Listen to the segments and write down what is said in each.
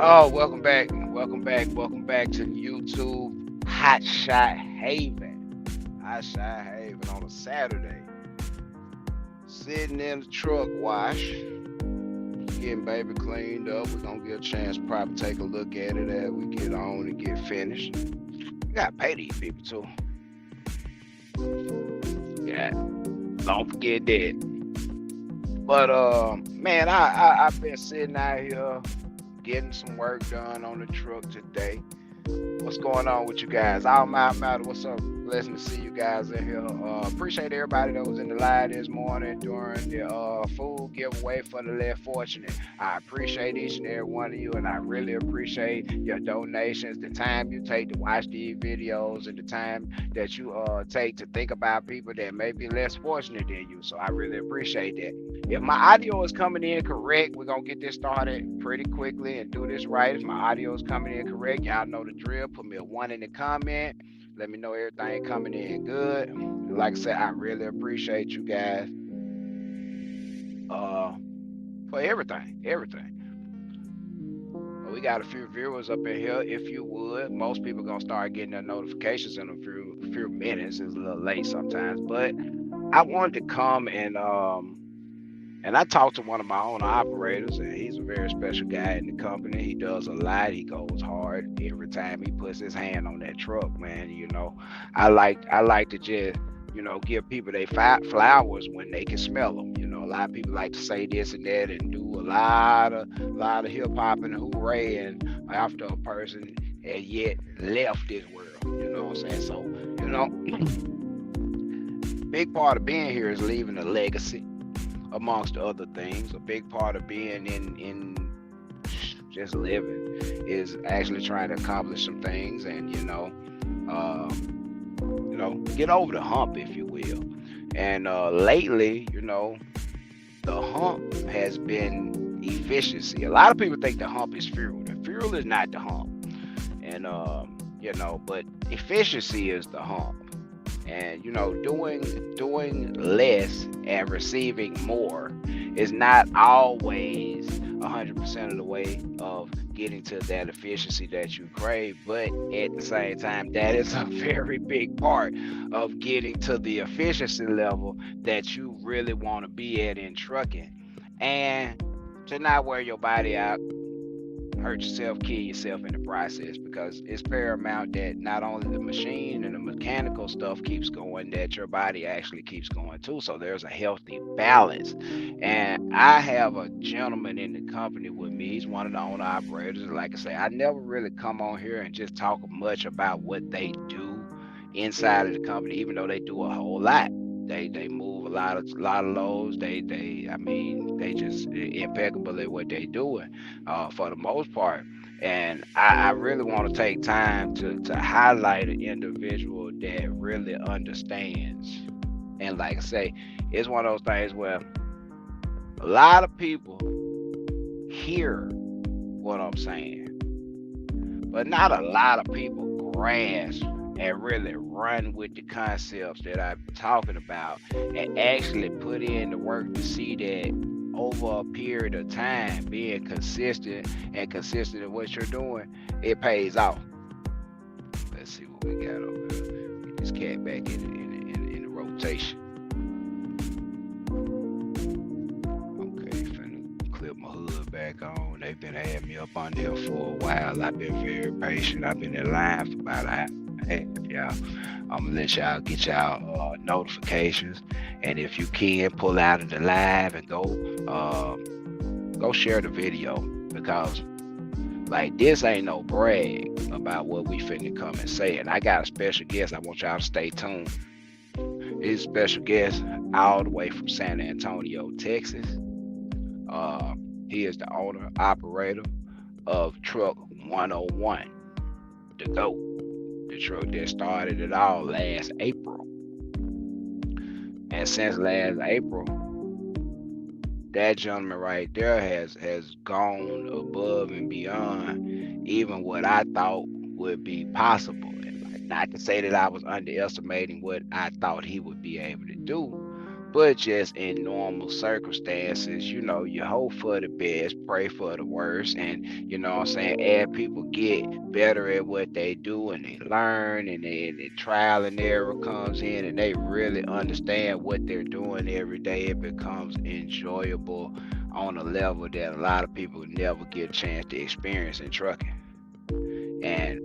Oh, welcome back to YouTube Hotshot Haven. Hotshot Haven on a Saturday. Sitting in the truck wash, getting baby cleaned up. We're gonna get a chance to probably take a look at it as we get on and get finished. We gotta pay these people too. Yeah, don't forget that. But man, I've been sitting out here getting some work done on the truck today. What's going on with you guys? All my matter. What's up? Blessing to see you guys in here. Appreciate everybody that was in the live this morning during the food giveaway for the less fortunate. I appreciate each and every one of you, and I really appreciate your donations, the time you take to watch these videos, and the time that you take to think about people that may be less fortunate than you. So I really appreciate that. If my audio is coming in correct, we're gonna get this started pretty quickly and do this right. If my audio is coming in correct, y'all know the drill. Put me a 1 in the comment. Let me know everything coming in good. Like I said, I really appreciate you guys for everything. We got a few viewers up in here. If you would, most people gonna start getting their notifications in a few minutes. It's a little late sometimes, but I wanted to come and I talked to one of my own operators, and he's a very special guy in the company. He does a lot. He goes hard every time he puts his hand on that truck, man. You know, I like to just, give people their flowers when they can smell them. You know, a lot of people like to say this and that and do a lot of hip hop and hooray and after a person and yet left this world. You know what I'm saying? So, big part of being here is leaving a legacy, amongst other things. A big part of being in just living is actually trying to accomplish some things and get over the hump, if you will. And lately, the hump has been efficiency. A lot of people think the hump is fuel. The fuel is not the hump. And but efficiency is the hump. And doing less and receiving more is not always 100% of the way of getting to that efficiency that you crave, but at the same time, that is a very big part of getting to the efficiency level that you really want to be at in trucking, and to not wear your body out, hurt yourself, kill yourself in the process, because it's paramount that not only the machine and the mechanical stuff keeps going, that your body actually keeps going too. So there's a healthy balance. And I have a gentleman in the company with me. He's one of the owner operators. Like I say, I never really come on here and just talk much about what they do inside of the company, even though they do a whole lot. They move a lot of loads. They just impeccable at what they doing for the most part. And I really want to take time to highlight an individual that really understands. And like I say, it's one of those things where a lot of people hear what I'm saying, but not a lot of people grasp and really run with the concepts that I'm talking about and actually put in the work to see that over a period of time, being consistent in what you're doing, it pays off. Let's see what we got over here. Get this cat back in the rotation. Okay, finna clip my hood back on. They've been having me up on there for a while. I've been very patient. I've been in line for about a yeah, I'm gonna let y'all get y'all notifications, and if you can, pull out of the live and go share the video, because like this ain't no brag about what we finna come and say. And I got a special guest. I want y'all to stay tuned. He's a special guest all the way from San Antonio, Texas. He is the owner operator of Truck 101, the GOAT. The truck that started it all last April. And since last April, that gentleman right there has gone above and beyond even what I thought would be possible. And not to say that I was underestimating what I thought he would be able to do, But just in normal circumstances, you know, you hope for the best, pray for the worst, and you know what I'm saying, as people get better at what they do and they learn and the trial and error comes in and they really understand what they're doing every day, it becomes enjoyable on a level that a lot of people never get a chance to experience in trucking. And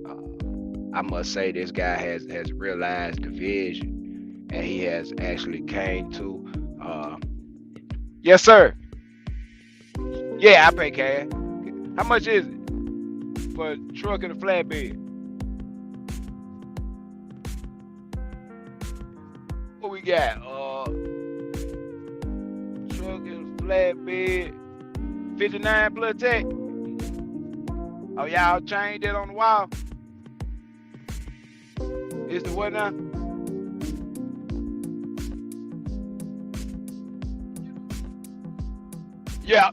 I must say this guy has realized the vision, and he has actually came to yes sir, yeah, I pay cash. How much is it for a truck and a flatbed? What we got? Truck and flatbed, 59 plus tech. Oh, y'all changed it on the wall. Is the what now? Yeah.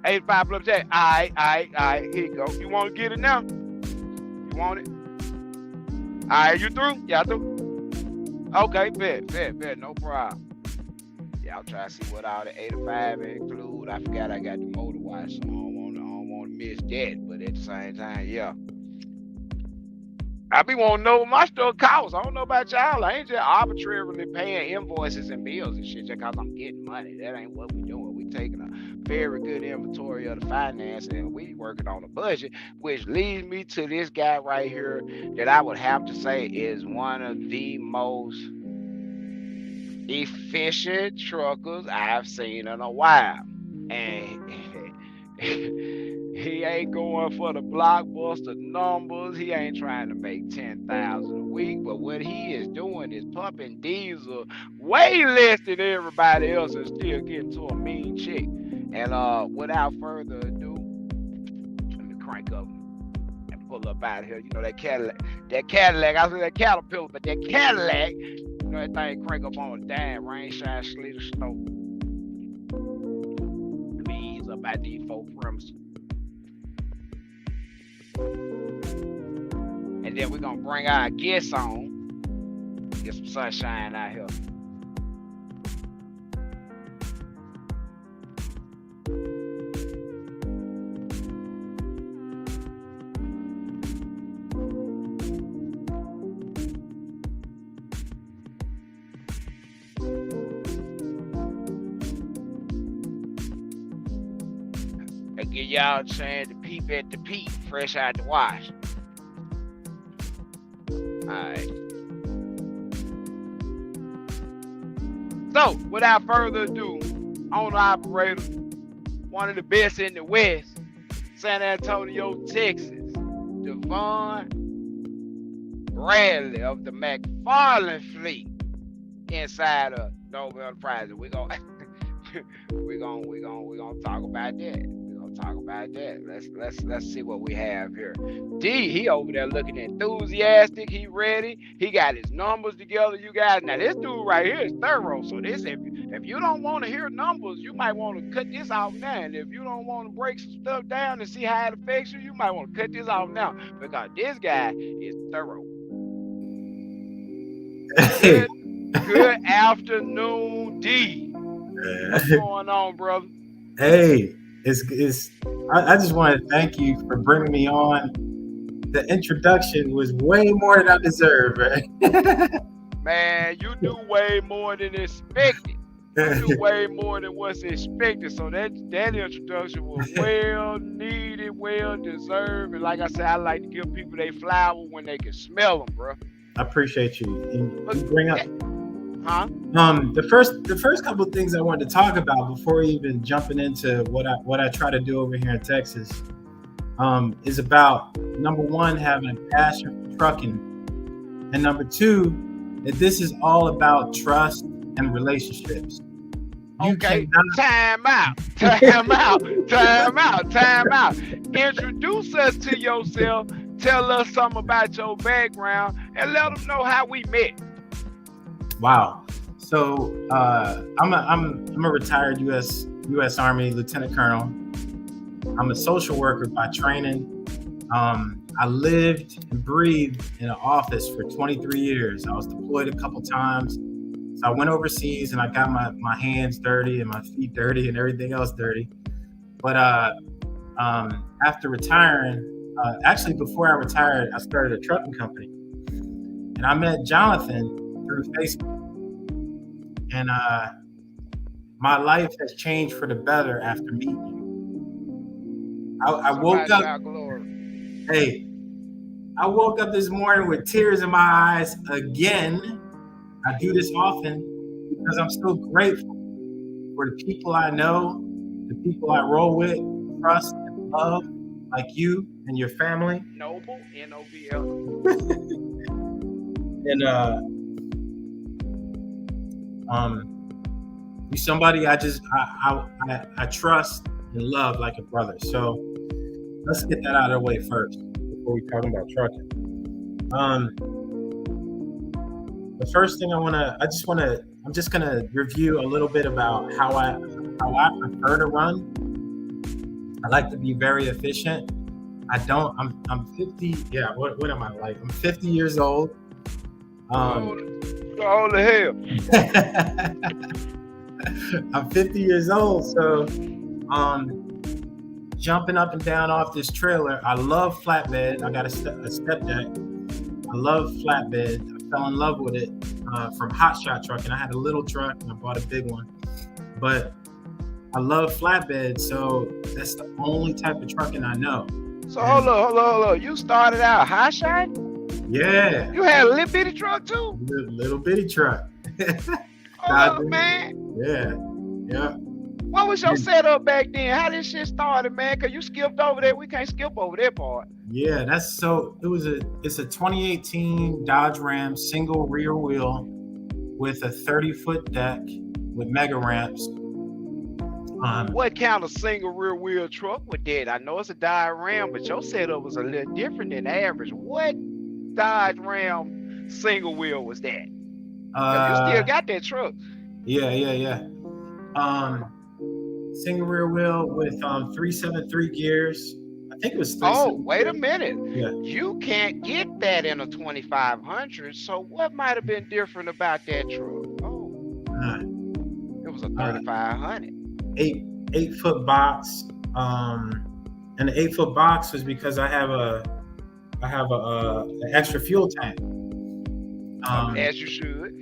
85 plus tech. All right. Here you go. You want to get it now? You want it? All right, you through? Yeah, through. Okay, bet, no problem. Yeah, I'll try to see what all the 85 include. I forgot I got the motor wash, so I don't want to miss that. But at the same time, yeah. I be wanting to know what my stuff costs. I don't know about y'all. I ain't just arbitrarily paying invoices and bills and shit just because I'm getting money. That ain't what we doing. We taking a very good inventory of the finance and we working on a budget, which leads me to this guy right here that I would have to say is one of the most efficient truckers I've seen in a while. And he ain't going for the blockbuster numbers. He ain't trying to make 10,000 a week. But what he is doing is pumping diesel way less than everybody else and still getting to a mean check. And without further ado, let me crank up and pull up out of here. You know that Cadillac. I said that Caterpillar, but that Cadillac, you know that thing crank up on a dime, rain, shine, sleet, or snow. Let me ease up out these folk premises. And then we're gonna bring our guests on, get some sunshine out here. And give y'all a chance to peep at the peep, fresh out the wash. Alright. So, without further ado, owner operator, one of the best in the West, San Antonio, Texas, Devon Bradley of the McFarland fleet inside of Noble Enterprise. We're gonna talk about that. Talk about that. Let's see what we have here. D, he over there looking enthusiastic. He ready. He got his numbers together. You guys, now this dude right here is thorough. So this, if you don't want to hear numbers, you might want to cut this off now. And if you don't want to break some stuff down and see how it affects you, you might want to cut this off now because this guy is thorough. Good afternoon, D. What's going on, brother? Hey. I just want to thank you for bringing me on. The introduction was way more than I deserve, right? Man, you do way more than expected. You do way more than what's expected. So that introduction was well needed, well deserved. And like I said, I like to give people their flower when they can smell them, bro. I appreciate you. And you bring up. Huh? The first couple of things I wanted to talk about before even jumping into what I try to do over here in Texas is about, number one, having a passion for trucking, and number two, that this is all about trust and relationships. Okay, time out. Introduce us to yourself. Tell us something about your background, and let them know how we met. Wow. So I'm a retired U.S. Army Lieutenant Colonel. I'm a social worker by training. I lived and breathed in an office for 23 years. I was deployed a couple times So I went overseas and I got my hands dirty and my feet dirty and everything else dirty. But after retiring, actually before I retired, I started a trucking company. And I met Jonathan through Facebook. And my life has changed for the better after meeting you. I woke up. Hey, I woke up this morning with tears in my eyes again. I do this often because I'm so grateful for the people I know, the people I roll with, trust and love, like you and your family. Noble, N-O-B-L. And you're somebody I trust and love like a brother. So let's get that out of the way first before we talk about trucking. The first thing I'm just gonna review a little bit about how I prefer to run. I like to be very efficient. I'm 50. Yeah, what am I like? I'm 50 years old. How old the hell? I'm 50 years old, so jumping up and down off this trailer. I love flatbed. I got a step deck. I love flatbed. I fell in love with it from Hotshot Truckin. I had a little truck and I bought a big one, but I love flatbed, so that's the only type of trucking I know. So hold on. You started out Hotshot? Yeah. You had a little bitty truck too? Little bitty truck. Oh man. Yeah. What was your setup back then? How this shit started, man? Cause you skipped over there. We can't skip over that part. Yeah, it's a 2018 Dodge Ram single rear wheel with a 30-foot deck with mega ramps. What kind of single rear wheel truck was that? I know it's a Dodge Ram, but your setup was a little different than average. What Dodge Ram single wheel was that? You still got that truck. Yeah. Single rear wheel with 373 gears. I think it was 373. Oh, wait a minute. Yeah. You can't get that in a 2500. So what might have been different about that truck? Oh, it was a 3500. 8-foot box. And the 8-foot box was because I have an extra fuel tank. As you should.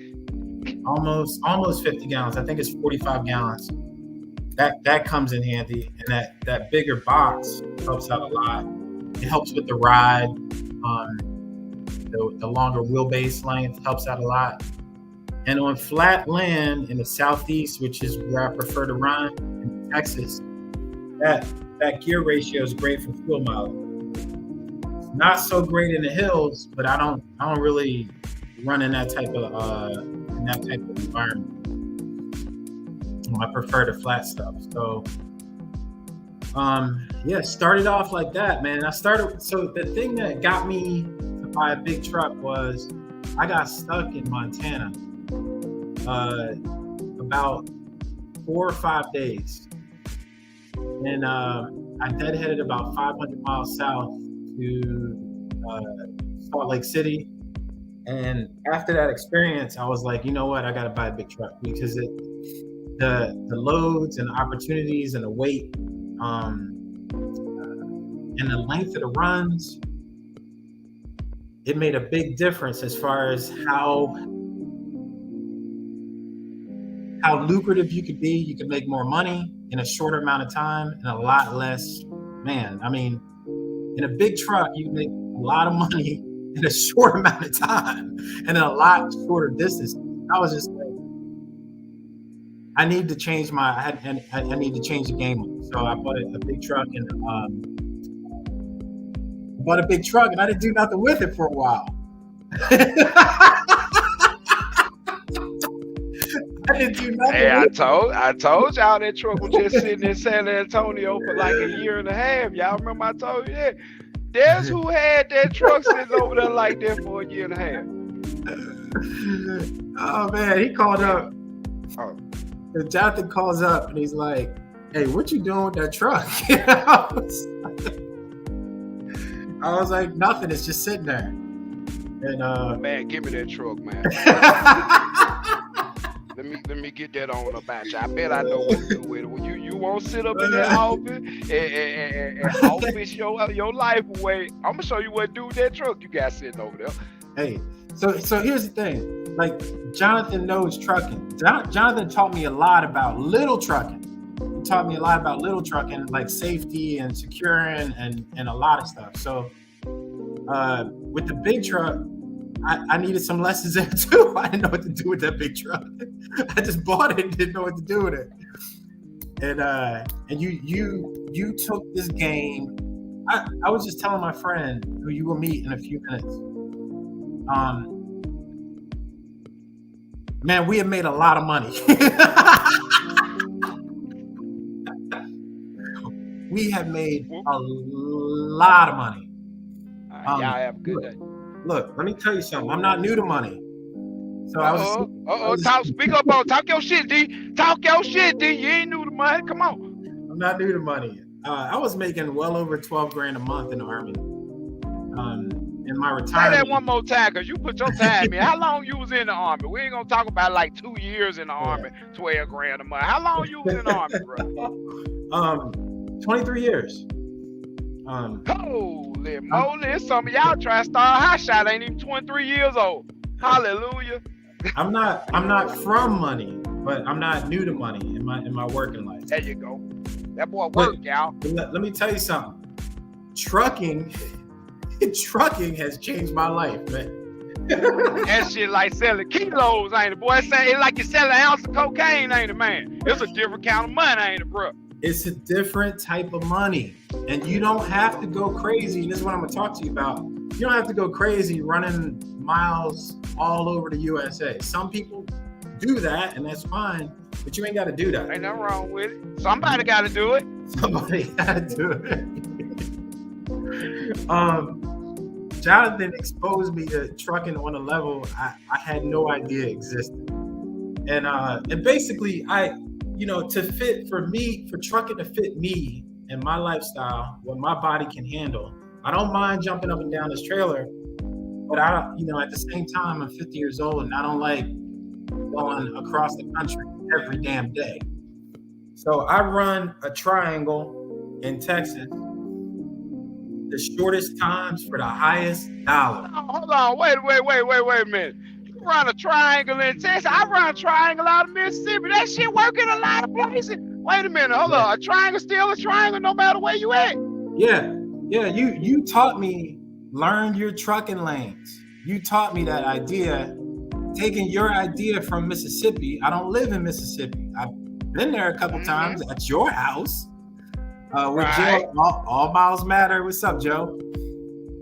Almost 50 gallons. I think it's 45 gallons. That comes in handy, and that bigger box helps out a lot. It helps with the ride. The longer wheelbase length helps out a lot. And on flat land in the southeast, which is where I prefer to run in Texas, that gear ratio is great for fuel mileage. It's not so great in the hills, but I don't really run in that type of environment. I prefer the flat stuff. So started off like that, man. So the thing that got me to buy a big truck was I got stuck in Montana about 4 or 5 days, and I deadheaded about 500 miles south to Salt Lake City. And after that experience, I was like, you know what? I got to buy a big truck because the loads and the opportunities and the weight and the length of the runs, it made a big difference as far as how lucrative you could be. You could make more money in a shorter amount of time and a lot less. Man, I mean, in a big truck, you can make a lot of money in a short amount of time and a lot shorter distance. I was just like, I need to change I need to change the game. So I bought a big truck and I didn't do nothing with it for a while. I didn't do nothing. Hey, I told y'all that truck was just sitting in San Antonio for like a year and a half. Y'all remember I told you that? There's who had that truck sitting over there like that for a year and a half. Oh man, he called up. Oh. Jonathan calls up and he's like, "Hey, what you doing with that truck?" I was like, "Nothing. It's just sitting there." And man, give me that truck, man. Let me get that on about you. I bet I know what to do with it. When you won't sit up in that office and office your life away. I'm gonna show you what to do with that truck you got sitting over there. Hey, so here's the thing. Like, Jonathan knows trucking. Jonathan taught me a lot about little trucking. He taught me a lot about little trucking, like safety and securing and a lot of stuff. So with the big truck, I needed some lessons there too. I didn't know what to do with that big truck. I just bought it and didn't know what to do with it. And you took this game. I was just telling my friend, who you will meet in a few minutes. Man, we have made a lot of money. We have made a lot of money. Y'all have a good day. Look, let me tell you something. I'm not new to money. So speak up on, talk your shit, D. Talk your shit, D. You ain't new to money. Come on. I'm not new to money. I was making well over 12 grand a month in the Army. In my retirement. Say that one more time, because you put your time in. How long you was in the Army? We ain't gonna talk about like 2 years in the Army, 12 grand a month. How long you was in the Army, bro? 23 years. Holy moly, some of y'all trying to start Hotshot ain't even 23 years old. Hallelujah. I'm not from money, but I'm not new to money in my working life. There you go. That boy work, y'all. Let me tell you something. Trucking has changed my life, man. That shit like selling kilos, ain't it, boy? It's like you selling an ounce of cocaine, ain't it, man? It's a different kind of money, ain't it, bro? It's a different type of money, and you don't have to go crazy. And this is what I'm gonna talk to you about. You don't have to go crazy running miles all over the USA. Some people do that, and that's fine, but you ain't got to do that. Ain't nothing wrong with it. Somebody got to do it. Somebody got to do it. Jonathan exposed me to trucking on a level I had no idea existed, and basically for trucking to fit me and my lifestyle, what my body can handle. I don't mind jumping up and down this trailer, but at the same time, I'm 50 years old and I don't like going across the country every damn day. So I run a triangle in Texas, the shortest times for the highest dollar. Hold on, wait a minute. You run a triangle in Texas. I run a triangle out of Mississippi. That shit work in a lot of places. Wait a minute, hold on. A triangle still a triangle no matter where you at. Yeah. You taught me, learn your trucking lanes. You taught me that idea, taking your idea from Mississippi. I don't live in Mississippi. I've been there a couple times at your house. With Joe, all miles matter. What's up, Joe?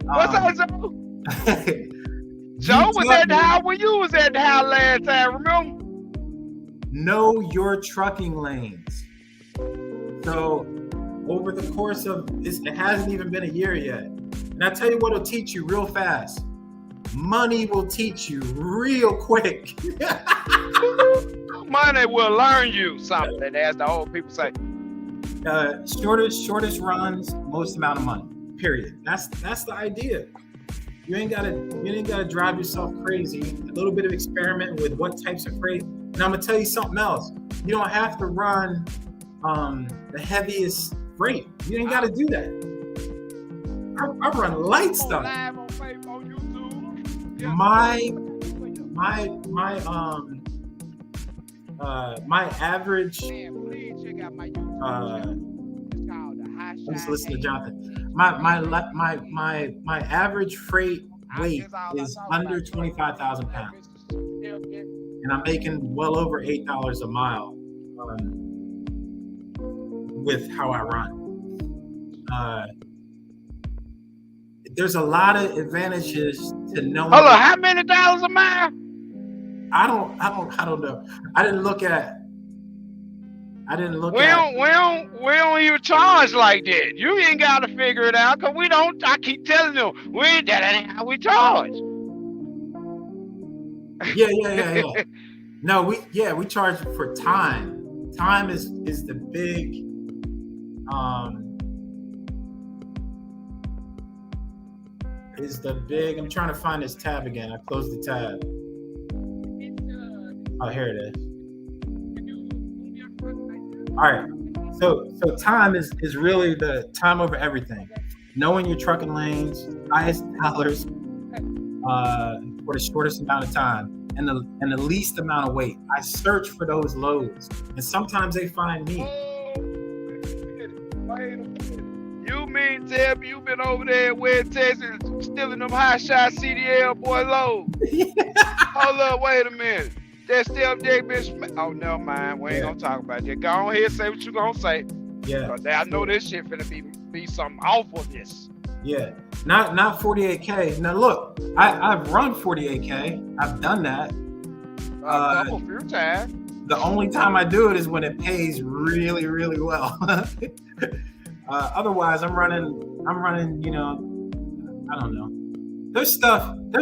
What's up, Joe? Joe was at the house when you was at the house last time, remember? Know your trucking lanes. So over the course of this, it hasn't even been a year yet. And I tell you what'll teach you real fast. Money will teach you real quick. Money will learn you something, as the old people say. Shortest runs, most amount of money. Period. That's the idea. You ain't gotta drive yourself crazy. A little bit of experiment with what types of freight. And I'm gonna tell you something else. You don't have to run the heaviest freight. You ain't gotta do that. I run light stuff. Live on Facebook, on YouTube. Yeah. My average. Man, please check out my YouTube. It's called the Hotshot. Let's listen to Jonathan. My average freight weight is under 25,000 pounds, and I'm making well over $8 a mile with how I run. There's a lot of advantages to knowing. Hold on, how many dollars a mile? I don't know. I didn't look at. We don't even charge like that. You ain't got to figure it out, because we don't. I keep telling them, that ain't how we charge. Yeah. No, we charge for time. Time is the big I'm trying to find this tab again. I closed the tab. Oh, here it is. All right. So time is really the time over everything. Knowing your trucking lanes, highest dollars for the shortest amount of time and the least amount of weight. I search for those loads, and sometimes they find me. Wait a minute. You mean tell me you been over there in West Texas stealing them Hotshot CDL boy loads? Hold up, wait a minute. That still big bitch. Oh, never mind. We ain't gonna talk about that. Go on here, say what you gonna say. Yeah. Cause I know this shit finna be some awfulness. Yeah. Not 48K. Now look, I've run 48K. I've done that. A few times. The only time I do it is when it pays really, really well. Otherwise, I'm running, you know, I don't know. There's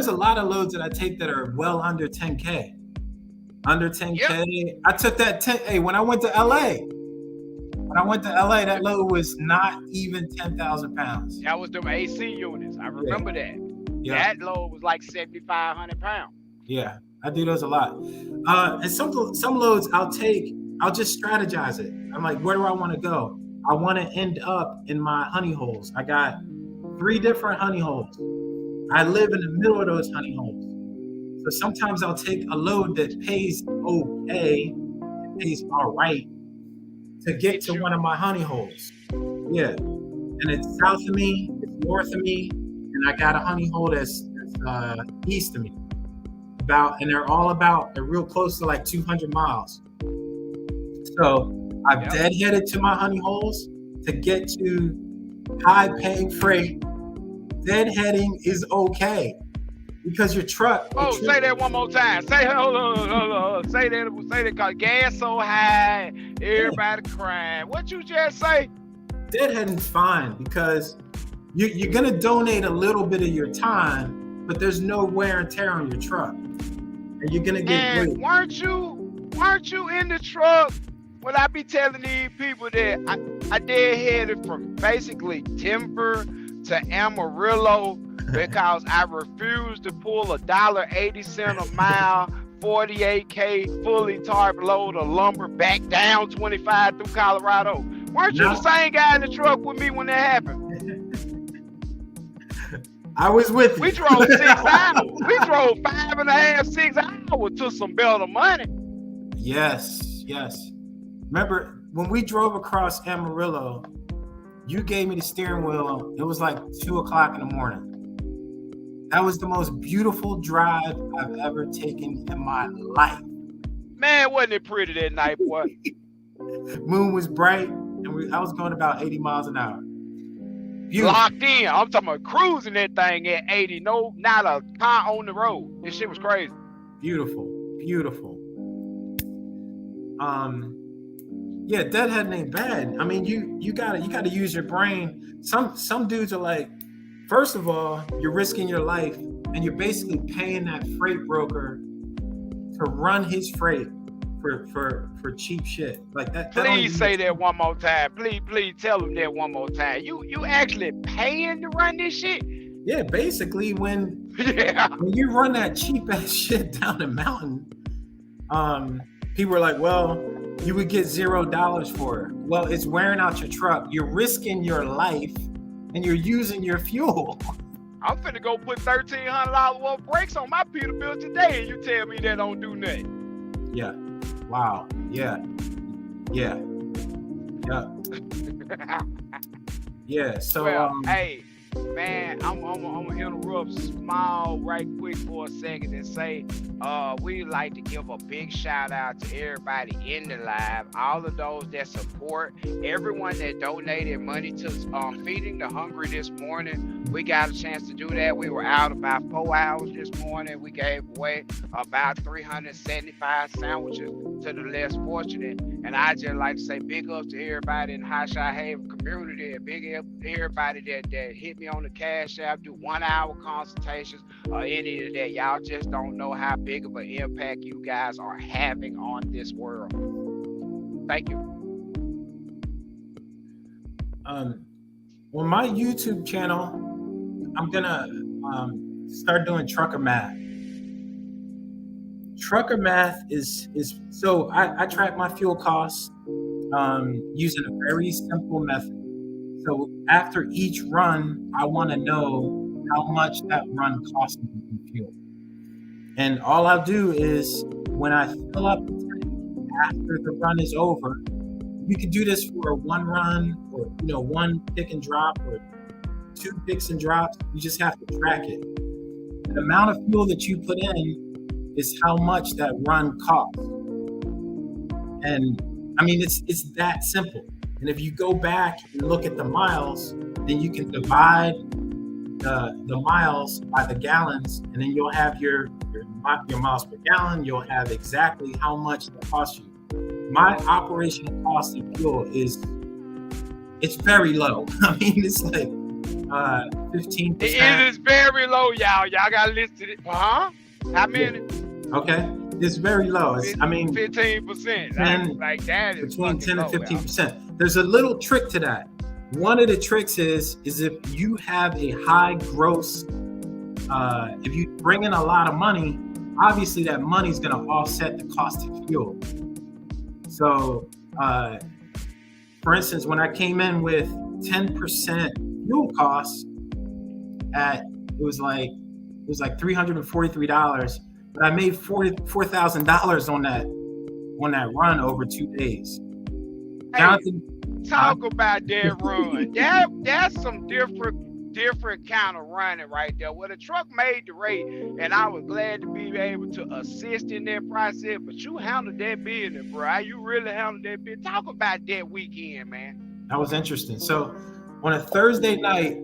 a lot of loads that I take that are well under 10K. Under 10K. Yep. I took that when I went to LA. That load was not even 10,000 pounds. That was them AC units. I remember that. Yeah. That load was like 7,500 pounds. Yeah, I do those a lot. And some loads I'll just strategize it. I'm like, where do I want to go? I want to end up in my honey holes. I got 3 different honey holes. I live in the middle of those honey holes. So sometimes I'll take a load that pays okay, it pays all right, to get to one of my honey holes. Yeah. And it's south of me, it's north of me, and I got a honey hole that's east of me. And they're real close to like 200 miles. So I've deadheaded to my honey holes to get to high paying freight. Deadheading is okay. Because your truck. Say that one more time. Hold on. Say that cause gas so high, everybody crying. What you just say? Deadheading's fine because you're gonna donate a little bit of your time, but there's no wear and tear on your truck, and you're gonna get. And weren't you in the truck when I be telling these people that I deadheaded from basically Denver to Amarillo? Because I refused to pull $1.80 a mile, 48K fully tarp load of lumber back down 25 through Colorado. Weren't you the same guy in the truck with me when that happened? I was with you. We drove 6 hours. We drove 5.5, 6 hours to some better money. Yes. Remember when we drove across Amarillo, you gave me the steering wheel. It was like 2:00 in the morning. That was the most beautiful drive I've ever taken in my life. Man, wasn't it pretty that night, boy? Moon was bright, and I was going about 80 miles an hour. Beautiful. Locked in. I'm talking about cruising that thing at 80. No, not a car on the road. This shit was crazy. Beautiful. Yeah, deadheading ain't bad. I mean, you gotta use your brain. Some dudes are like, first of all, you're risking your life, and you're basically paying that freight broker to run his freight for cheap shit like that. Please say that one more time. Please tell them that one more time. You actually paying to run this shit? Yeah, basically when you run that cheap ass shit down the mountain, people are like, well, you would get $0 for it. Well, it's wearing out your truck. You're risking your life, and you're using your fuel. I'm finna go put $1,300 worth of brakes on my Peterbilt today, and you tell me that don't do nothing. Yeah. Wow. Yeah. Yeah. So, hey, man, I'm gonna interrupt small right quick for a second and say, we'd like to give a big shout out to everybody in the live, all of those that support, everyone that donated money to Feeding the Hungry this morning. We got a chance to do that. We were out about 4 hours this morning. We gave away about 375 sandwiches to the less fortunate. And I just like to say big ups to everybody in the Hotshot Haven community, and big up to everybody that hit me on the Cash App, do 1 hour consultations or any of that. Y'all just don't know how big of an impact you guys are having on this world. Thank you. On my YouTube channel, I'm gonna start doing trucker math. Trucker math is so I track my fuel costs. using a very simple method. So after each run, I want to know how much that run cost me in fuel. And all I'll do is when I fill up the tank after the run is over, you can do this for one run or one pick and drop or two picks and drops. You just have to track it. The amount of fuel that you put in is how much that run costs. And I mean, it's that simple. And if you go back and look at the miles, then you can divide the miles by the gallons, and then you'll have your miles per gallon. You'll have exactly how much it costs you. My operational cost of fuel it's very low. I mean, it's like 15%. It is very low, y'all. Y'all gotta listen to it. How many? Okay, it's very low. I mean, 15%. Like that is between 10 and 15%. Y'all. There's a little trick to that. One of the tricks is if you have a high gross, if you bring in a lot of money, obviously that money is going to offset the cost of fuel. So, for instance, when I came in with 10% fuel costs, it was like $343, but I made $4,000 on that run over 2 days. Hey, Jonathan, talk about that run. That's some different kind of running right there. Well, the truck made the rate, and I was glad to be able to assist in that process. But you handled that business, bro. You really handled that business. Talk about that weekend, man. That was interesting. So on a Thursday night,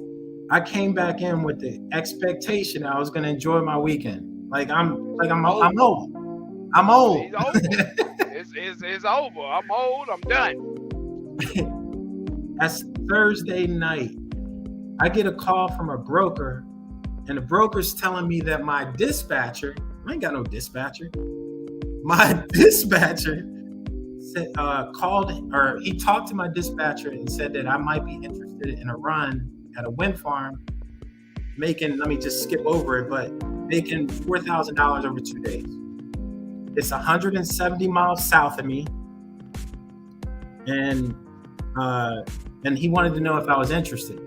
I came back in with the expectation I was going to enjoy my weekend. I'm old. I'm old. It's over. it's over. I'm old. I'm done. That's Thursday night. I get a call from a broker, and the broker's telling me that my dispatcher, I ain't got no dispatcher. My dispatcher said, he talked to my dispatcher and said that I might be interested in a run at a wind farm, let me just skip over it, but making $4,000 over 2 days. It's 170 miles south of me. And he wanted to know if I was interested.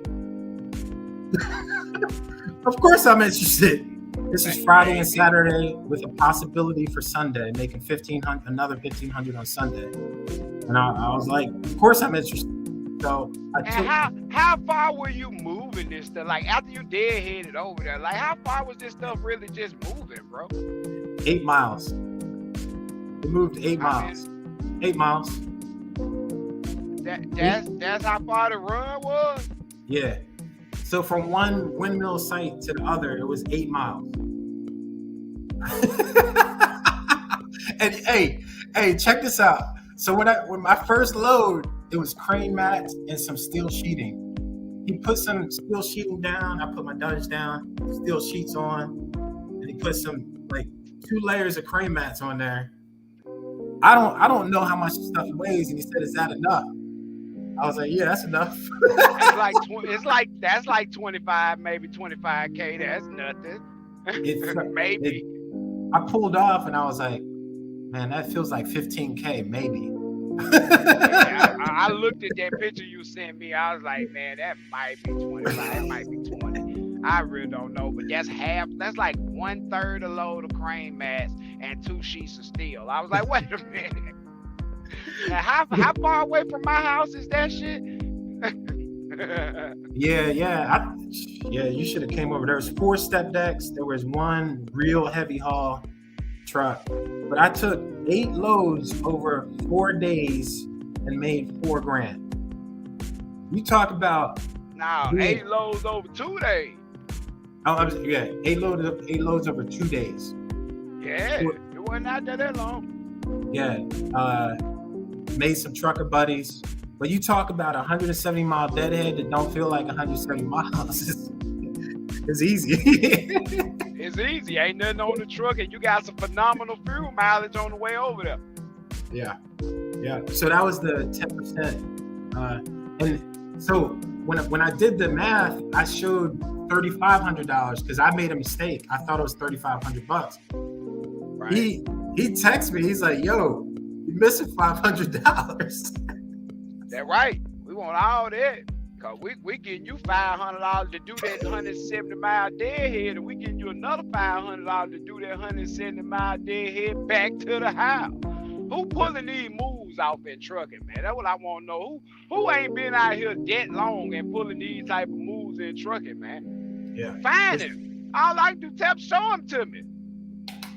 Of course I'm interested. This is Friday and Saturday with a possibility for Sunday, making another $1,500 on Sunday. And I was like, of course I'm interested. So how far were you moving this stuff? Like after you deadheaded over there, like how far was this stuff really just moving, bro? 8 miles. It moved 8 miles. 8 miles. That's how far the run was? Yeah. So from one windmill site to the other, it was 8 miles. And hey, check this out. So when my first load, it was crane mats and some steel sheeting. He put some steel sheeting down. I put my dunnage down, steel sheets on, and he put some 2 layers of crane mats on there. I don't know how much stuff weighs, and he said, "Is that enough?" I was like, "Yeah, that's enough." That's like 25, maybe 25K. That's nothing. Maybe. I pulled off, and I was like, "Man, that feels like 15K, maybe." Yeah, I looked at that picture you sent me. I was like, man, that might be 25. That might be 20. I really don't know, but that's half. That's like 1/3 a load of crane mats and 2 sheets of steel. I was like, wait a minute. Now, how far away from my house is that shit? Yeah. You should have came over. There was 4 step decks. There was 1 real heavy haul truck. But I took 8 loads over 4 days and made $4,000. You talk about 8 loads over 2 days. Oh, 8 loads over 2 days. Yeah, it wasn't out there that long. Yeah, made some trucker buddies. But you talk about 170 mile deadhead that don't feel like 170 miles. It's easy. It's easy. Ain't nothing on the truck, and you got some phenomenal fuel mileage on the way over there. Yeah. So that was the 10%. And so when I did the math, I showed $3,500 because I made a mistake. I thought it was $3,500. Right. He texted me. He's like, "Yo, you're missing $500." That's right. We want all that. Cause we getting you $500 to do that 170-mile deadhead, and we getting you another $500 to do that 170-mile deadhead back to the house. Who pulling these moves off in trucking, man? That's what I want to know. Who ain't been out here that long and pulling these type of moves in trucking, man? Yeah. Find him. All I do is show him to me.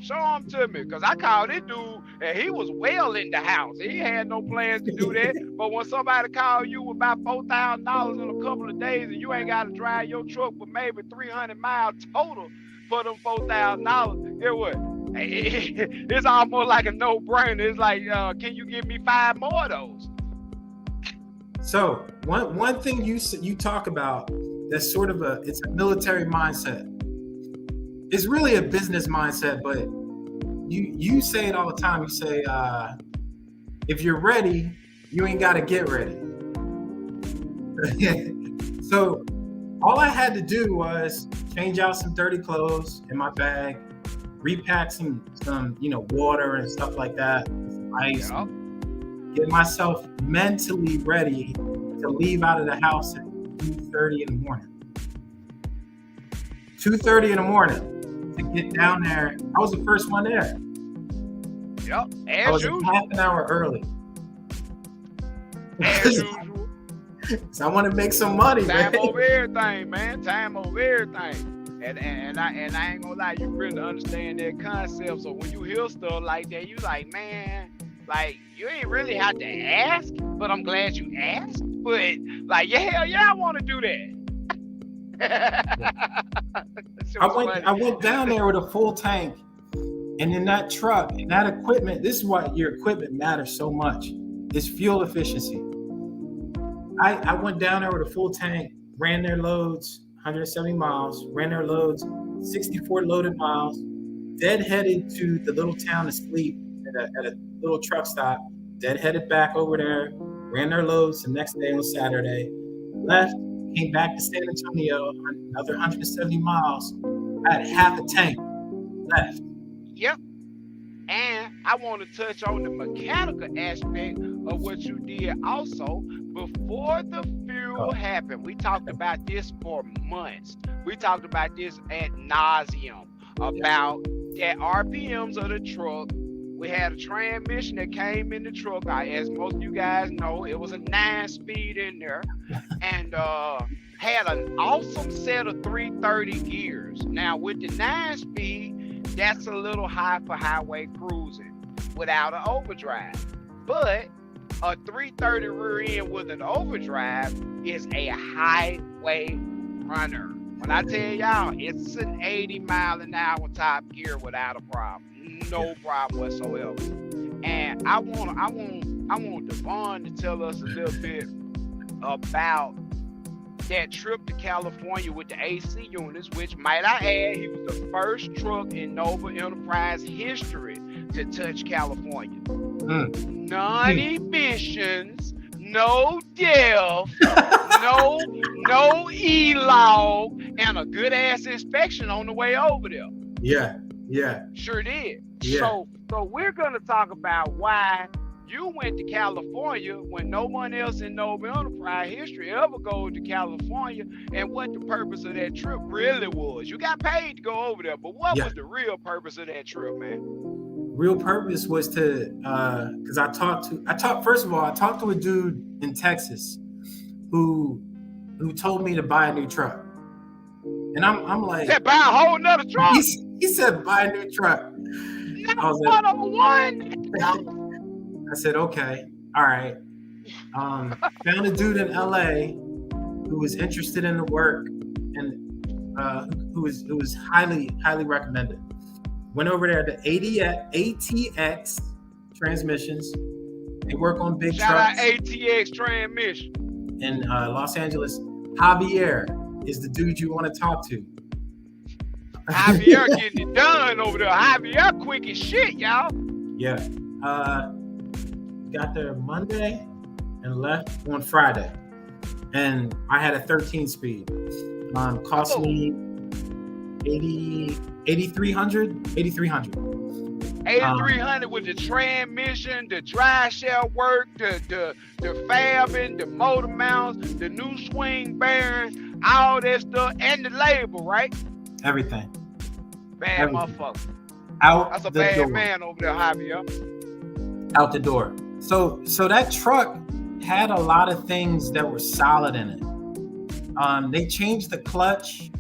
Show him to me, because I called this dude and he was well in the house. He had no plans to do that. But when somebody call you about $4,000 in a couple of days and you ain't got to drive your truck for maybe 300 miles total for them $4,000, get what? It's almost like a no-brainer. It's like, can you give me 5 more of those? So one thing you talk about that's sort of it's a military mindset. It's really a business mindset, but you say it all the time. You say, if you're ready, you ain't got to get ready. So all I had to do was change out some dirty clothes in my bag, repack some water and stuff like that, some ice, get myself mentally ready to leave out of the house at 2:30 in the morning. 2:30 in the morning. To get down there, I was the first one there. Yep, I was half an hour early. As usual. So I want to make some money, Time over everything, man. Time over everything. And I ain't gonna lie, you really understand that concept. So when you hear stuff like that, you like, man, like you ain't really have to ask, but I'm glad you asked. But like, yeah, hell yeah, I want to do that. I went down there with a full tank, and in that truck and that equipment, this is why your equipment matters so much, is fuel efficiency. I went down there with a full tank, ran their loads 170 miles, ran their loads 64 loaded miles, dead-headed to the little town of Sleep at a little truck stop, dead-headed back over there, ran their loads the next day on Saturday, left, came back to San Antonio, another 170 miles. I had half a tank left. Yep. And I want to touch on the mechanical aspect of what you did also. Before the fuel happened, we talked about this for months. We talked about this ad nauseum about the RPMs of the truck. We had a transmission that came in the truck. As most of you guys know, it was a 9-speed in there, and had an awesome set of 330 gears. Now with the 9-speed, that's a little high for highway cruising without an overdrive. But a 330 rear end with an overdrive is a highway runner. When I tell y'all, it's an 80-mile-an-hour top gear without a problem. No problem whatsoever. And I want Devon to tell us a little bit about that trip to California with the AC units, which, might I add, he was the first truck in Noble Enterprise history to touch California. Non-emissions, no death, no e-log, and a good ass inspection on the way over there. Yeah. Sure did. Yeah. So we're gonna talk about why you went to California when no one else in Noble Enterprise history ever goes to California, and what the purpose of that trip really was. You got paid to go over there, but what was the real purpose of that trip, man? Real purpose was to, because I talked to a dude in Texas who told me to buy a new truck, and I'm like, said buy a whole nother truck. He said buy a new truck. I was like, 101. I said, okay, all right. Found a dude in LA who was interested in the work and who was highly recommended. Went over there to ATX Transmissions. They work on big Shout trucks. out ATX Transmission. In Los Angeles. Javier is the dude you want to talk to. Javier getting it done over there. Javier quick as shit, y'all. Yeah. Got there Monday and left on Friday. And I had a 13 speed. Cost me $8,300. 8300 with the transmission, the dry shell work, the fabbing, the motor mounts, the new swing bearings, all that stuff, and the label, right? Everything. Bad motherfucker. That's a The bad door. man over there, Javier. Out the door. So that truck had a lot of things that were solid in it. They changed the clutch,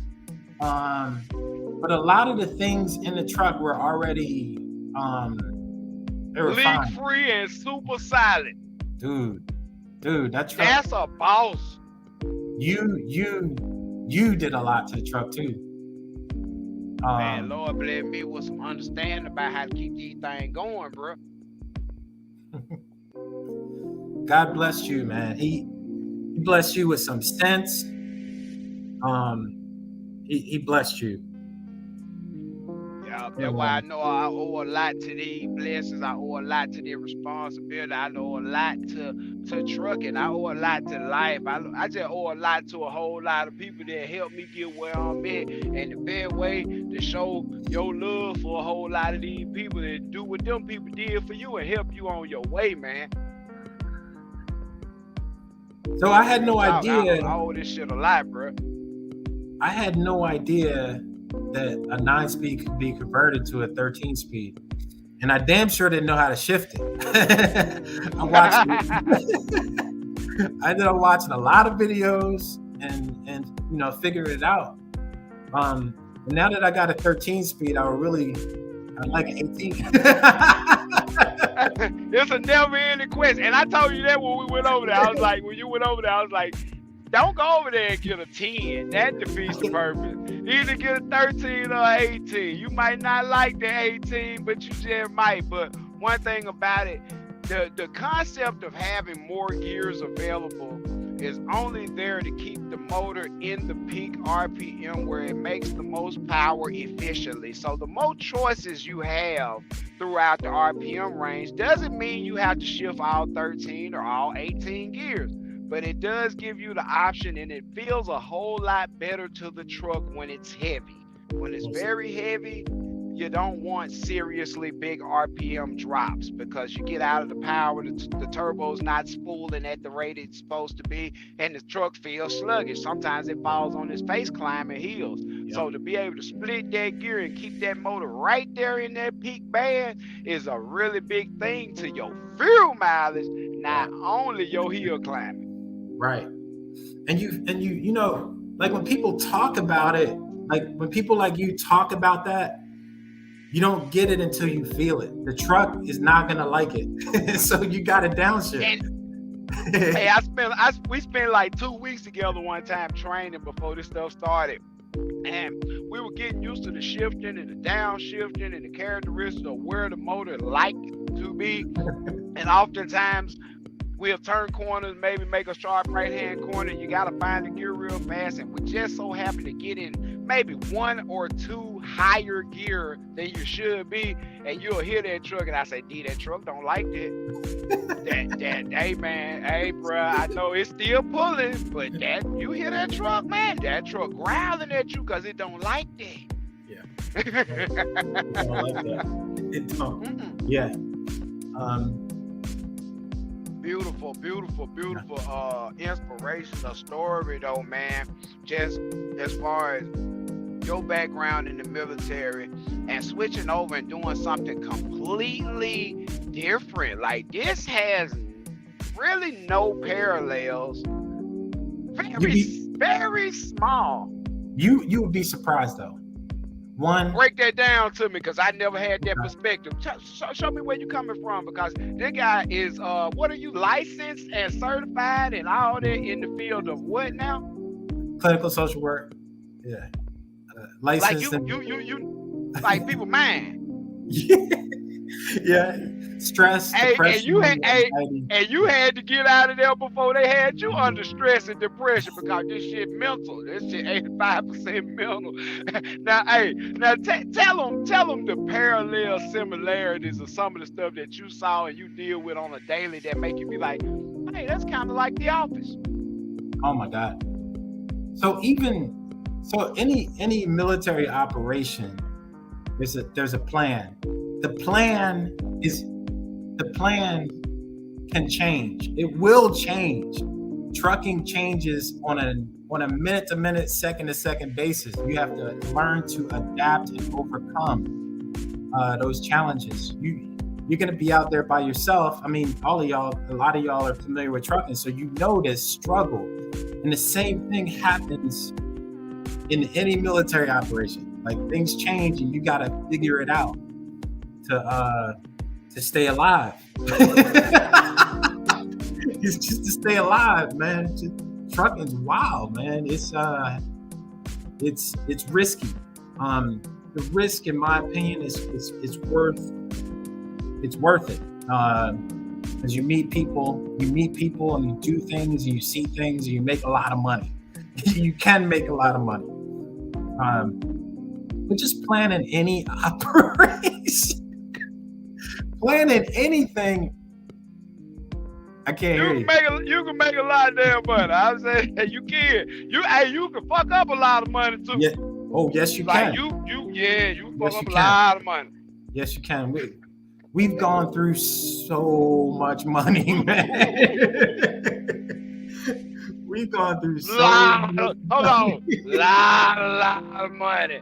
but a lot of the things in the truck were already they were leak fine. free and super solid. Dude, that truck. That's a boss. You did a lot to the truck too. Man, Lord bless me with some understanding about how to keep these things going, bro. God bless you, man. He blessed you with some sense. He blessed you. Yeah, that's why I know I owe a lot to these blessings. I owe a lot to the responsibility. I owe a lot to trucking. I owe a lot to life. I just owe a lot to a whole lot of people that helped me get where I'm at. And the best way to show your love for a whole lot of these people that do what them people did for you and help you on your way, man. So I had no idea. I owe this shit a lot, bro. I had no idea that a 9-speed could be converted to a 13-speed, and I damn sure didn't know how to shift it. I ended up watching a lot of videos and figure it out. And now that I got a 13-speed, I like an 18. It's a never-ending quest, and I told you that when we went over there. I was like, when you went over there, I was like, don't go over there and get a 10. That defeats the purpose. Either get a 13 or 18. You might not like the 18, but you just might. But one thing about it, the concept of having more gears available is only there to keep the motor in the peak RPM where it makes the most power efficiently. So the more choices you have throughout the RPM range doesn't mean you have to shift all 13 or all 18 gears. But it does give you the option, and it feels a whole lot better to the truck when it's heavy. When it's very heavy, you don't want seriously big RPM drops because you get out of the power, the turbo's not spooling at the rate it's supposed to be, and the truck feels sluggish. Sometimes it falls on its face climbing hills. Yep. So to be able to split that gear and keep that motor right there in that peak band is a really big thing to your fuel mileage, not only your hill climbing. Right. And you know, like when people talk about it, like when people like you talk about that, you don't get it until you feel it. The truck is not gonna like it. So you gotta downshift. Hey, we spent like 2 weeks together one time training before this stuff started. And we were getting used to the shifting and the downshifting and the characteristics of where the motor liked to be. And oftentimes we'll turn corners, maybe make a sharp right-hand corner. You got to find the gear real fast. And we just so happen to get in maybe 1 or 2 higher gear than you should be. And you'll hear that truck. And I say, D, that truck don't like that. Hey, man. Hey, bro, I know it's still pulling. But you hear that truck, man? That truck growling at you because it don't like that. Yeah. It don't like that. It don't. Mm-mm. Yeah. Beautiful inspirational story though, man. Just as far as your background in the military and switching over and doing something completely different. Like this has really no parallels. Very small. You would be surprised though. Break that down to me because I never had that perspective. Show me where you're coming from because this guy is, what are you, licensed and certified and all that in the field of what now? Clinical social work. Yeah. Licensed. Like you like people mind. Yeah. Stress, depression, and you had to get out of there before they had you under stress and depression because this shit mental. This shit 85% mental. Now, tell them the parallel similarities of some of the stuff that you saw and you deal with on a daily that make you be like, hey, that's kind of like The Office. Oh my God. So any military operation There's a plan. The plan can change. It will change. Trucking changes on a minute to minute, second to second basis. You have to learn to adapt and overcome those challenges. You're going to be out there by yourself. I mean, a lot of y'all are familiar with trucking, so you know this struggle. And the same thing happens in any military operation. Like, things change and you got to figure it out to stay alive. It's just to stay alive, man. Trucking's wild, man. It's risky. The risk, in my opinion, is worth it. As you meet people and you do things and you see things and you make a lot of money. You can make a lot of money. But just planning any operation, planning anything, I can't hear you. You can make a lot of damn money. I'm saying you can. You can fuck up a lot of money too. Yeah. Oh, yes, you can. You can fuck up a lot of money. Yes, you can. We've gone through so much money, man. We've gone through so much money. Hold on. lot of money.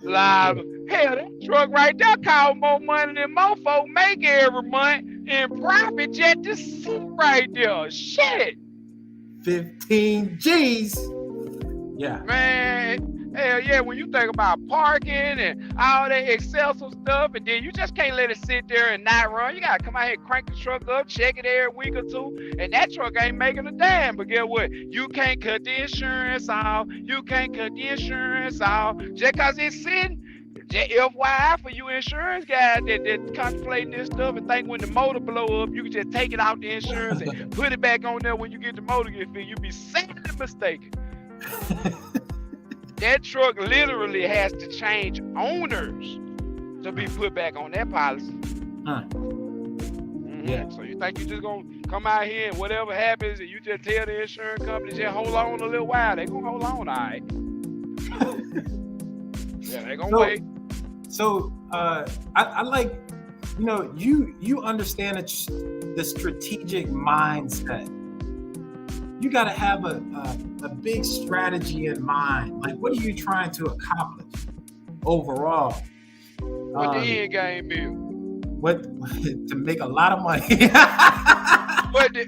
Hell, that truck right there cost more money than most folks make every month in profit just to sit right there. Shit. 15 G's. Yeah. Man, hell yeah, when you think about parking and all that excessive stuff, and then you just can't let it sit there and not run. You gotta come out here and crank the truck up, check it every week or two, and that truck ain't making a dime. But guess what? You can't cut the insurance off. Just cause it's sitting. FYI for you insurance guys that contemplating this stuff and think when the motor blow up, you can just take it out the insurance and put it back on there when you get the motor get fixed. You be sadly mistaken. That truck literally has to change owners to be put back on that policy. Yeah. So you think you just gonna come out here and whatever happens and you just tell the insurance company just hold on a little while, they gonna hold on, all right. Yeah, they gonna wait. So I like, you understand the strategic mindset. You got to have a big strategy in mind. Like, what are you trying to accomplish overall? What the end game is? To make a lot of money. What the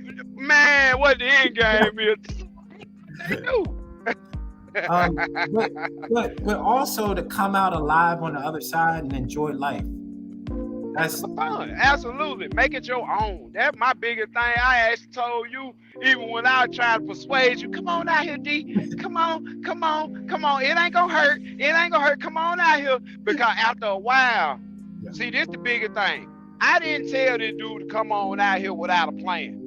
end game is? They do. But also to come out alive on the other side and enjoy life. That's fun. Absolutely. Make it your own. That's my biggest thing. I actually told you, even when I was trying to persuade you, come on out here, D. Come on. It ain't gonna hurt. Come on out here. Because after a while, see, this the biggest thing. I didn't tell this dude to come on out here without a plan.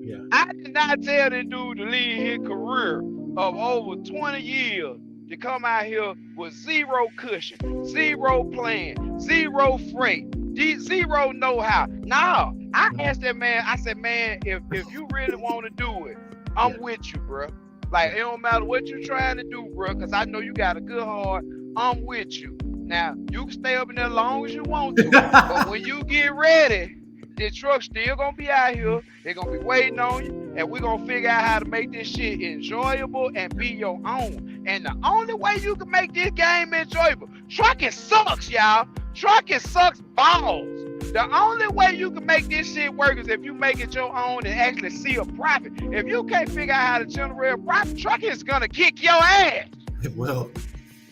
Yeah. I did not tell this dude to leave his career of over 20 years to come out here with zero cushion, zero plan, zero freight, zero know-how. No, I asked that man, I said, man, if you really want to do it, I'm with you, bro. Like, it don't matter what you're trying to do, bro, because I know you got a good heart. I'm with you. Now, you can stay up in there as long as you want to, but when you get ready, the truck's still gonna be out here. They're gonna be waiting on you, and we're gonna figure out how to make this shit enjoyable and be your own. And the only way you can make this game enjoyable, trucking sucks, y'all. Trucking sucks balls. The only way you can make this shit work is if you make it your own and actually see a profit. If you can't figure out how to generate a profit, trucking is gonna kick your ass. Well,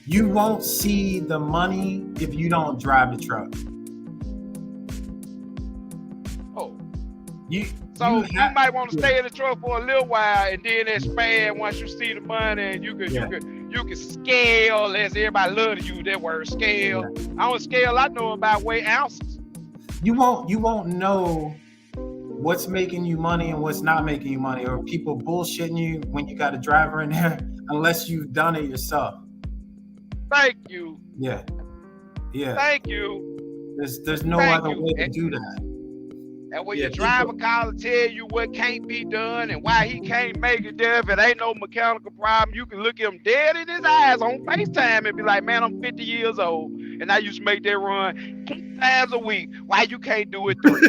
you won't see the money if you don't drive the truck. You might want to stay in the truck for a little while and then expand once you see the money, and you can scale, as everybody love to use that word, scale. I don't scale, I know about weight ounces. You won't know what's making you money and what's not making you money, or people bullshitting you when you got a driver in there, unless you've done it yourself. Thank you. Yeah. Thank you. There's no other way to do that. And when your driver call and tell you what can't be done and why he can't make it there, if it ain't no mechanical problem, you can look him dead in his eyes on FaceTime and be like, man, I'm 50 years old. and I used to make that run 8 times a week. Why you can't do it 3?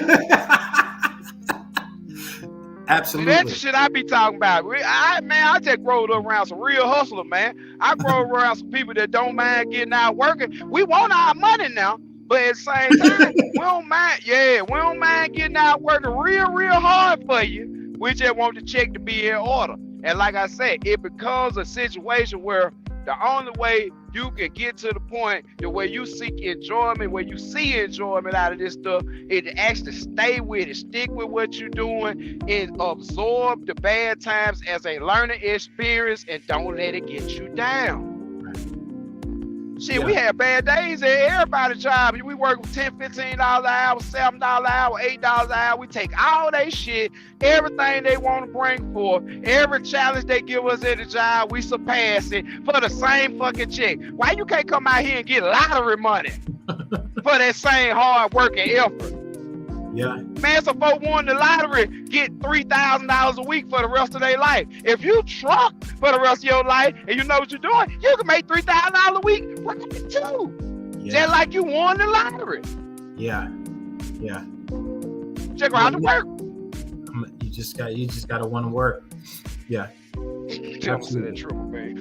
Absolutely. See, that's the shit I be talking about. I just growed up around some real hustlers, man. I grow around some people that don't mind getting out working. We want our money now, but at the same time, we don't mind. Yeah, we don't mind getting out working real hard for you. We just want the check to be in order. And like I said, it becomes a situation where the only way you can get to the point where you seek enjoyment, where you see enjoyment out of this stuff, is to actually stay with it, stick with what you're doing, and absorb the bad times as a learning experience, and don't let it get you down. Shit, we had bad days at everybody's job. We work $10, $15 an hour, $7 an hour, $8 an hour. We take all they shit, everything they want to bring forth, every challenge they give us at the job, we surpass it for the same fucking check. Why you can't come out here and get lottery money for that same hard work and effort? Yeah. Man, so folks won the lottery get $3,000 a week for the rest of their life. If you truck for the rest of your life and you know what you're doing, you can make $3,000 a week working too. Yeah. Just like you won the lottery. Yeah. Check out the work. You just got to want to work. Yeah. Tell me that triple B.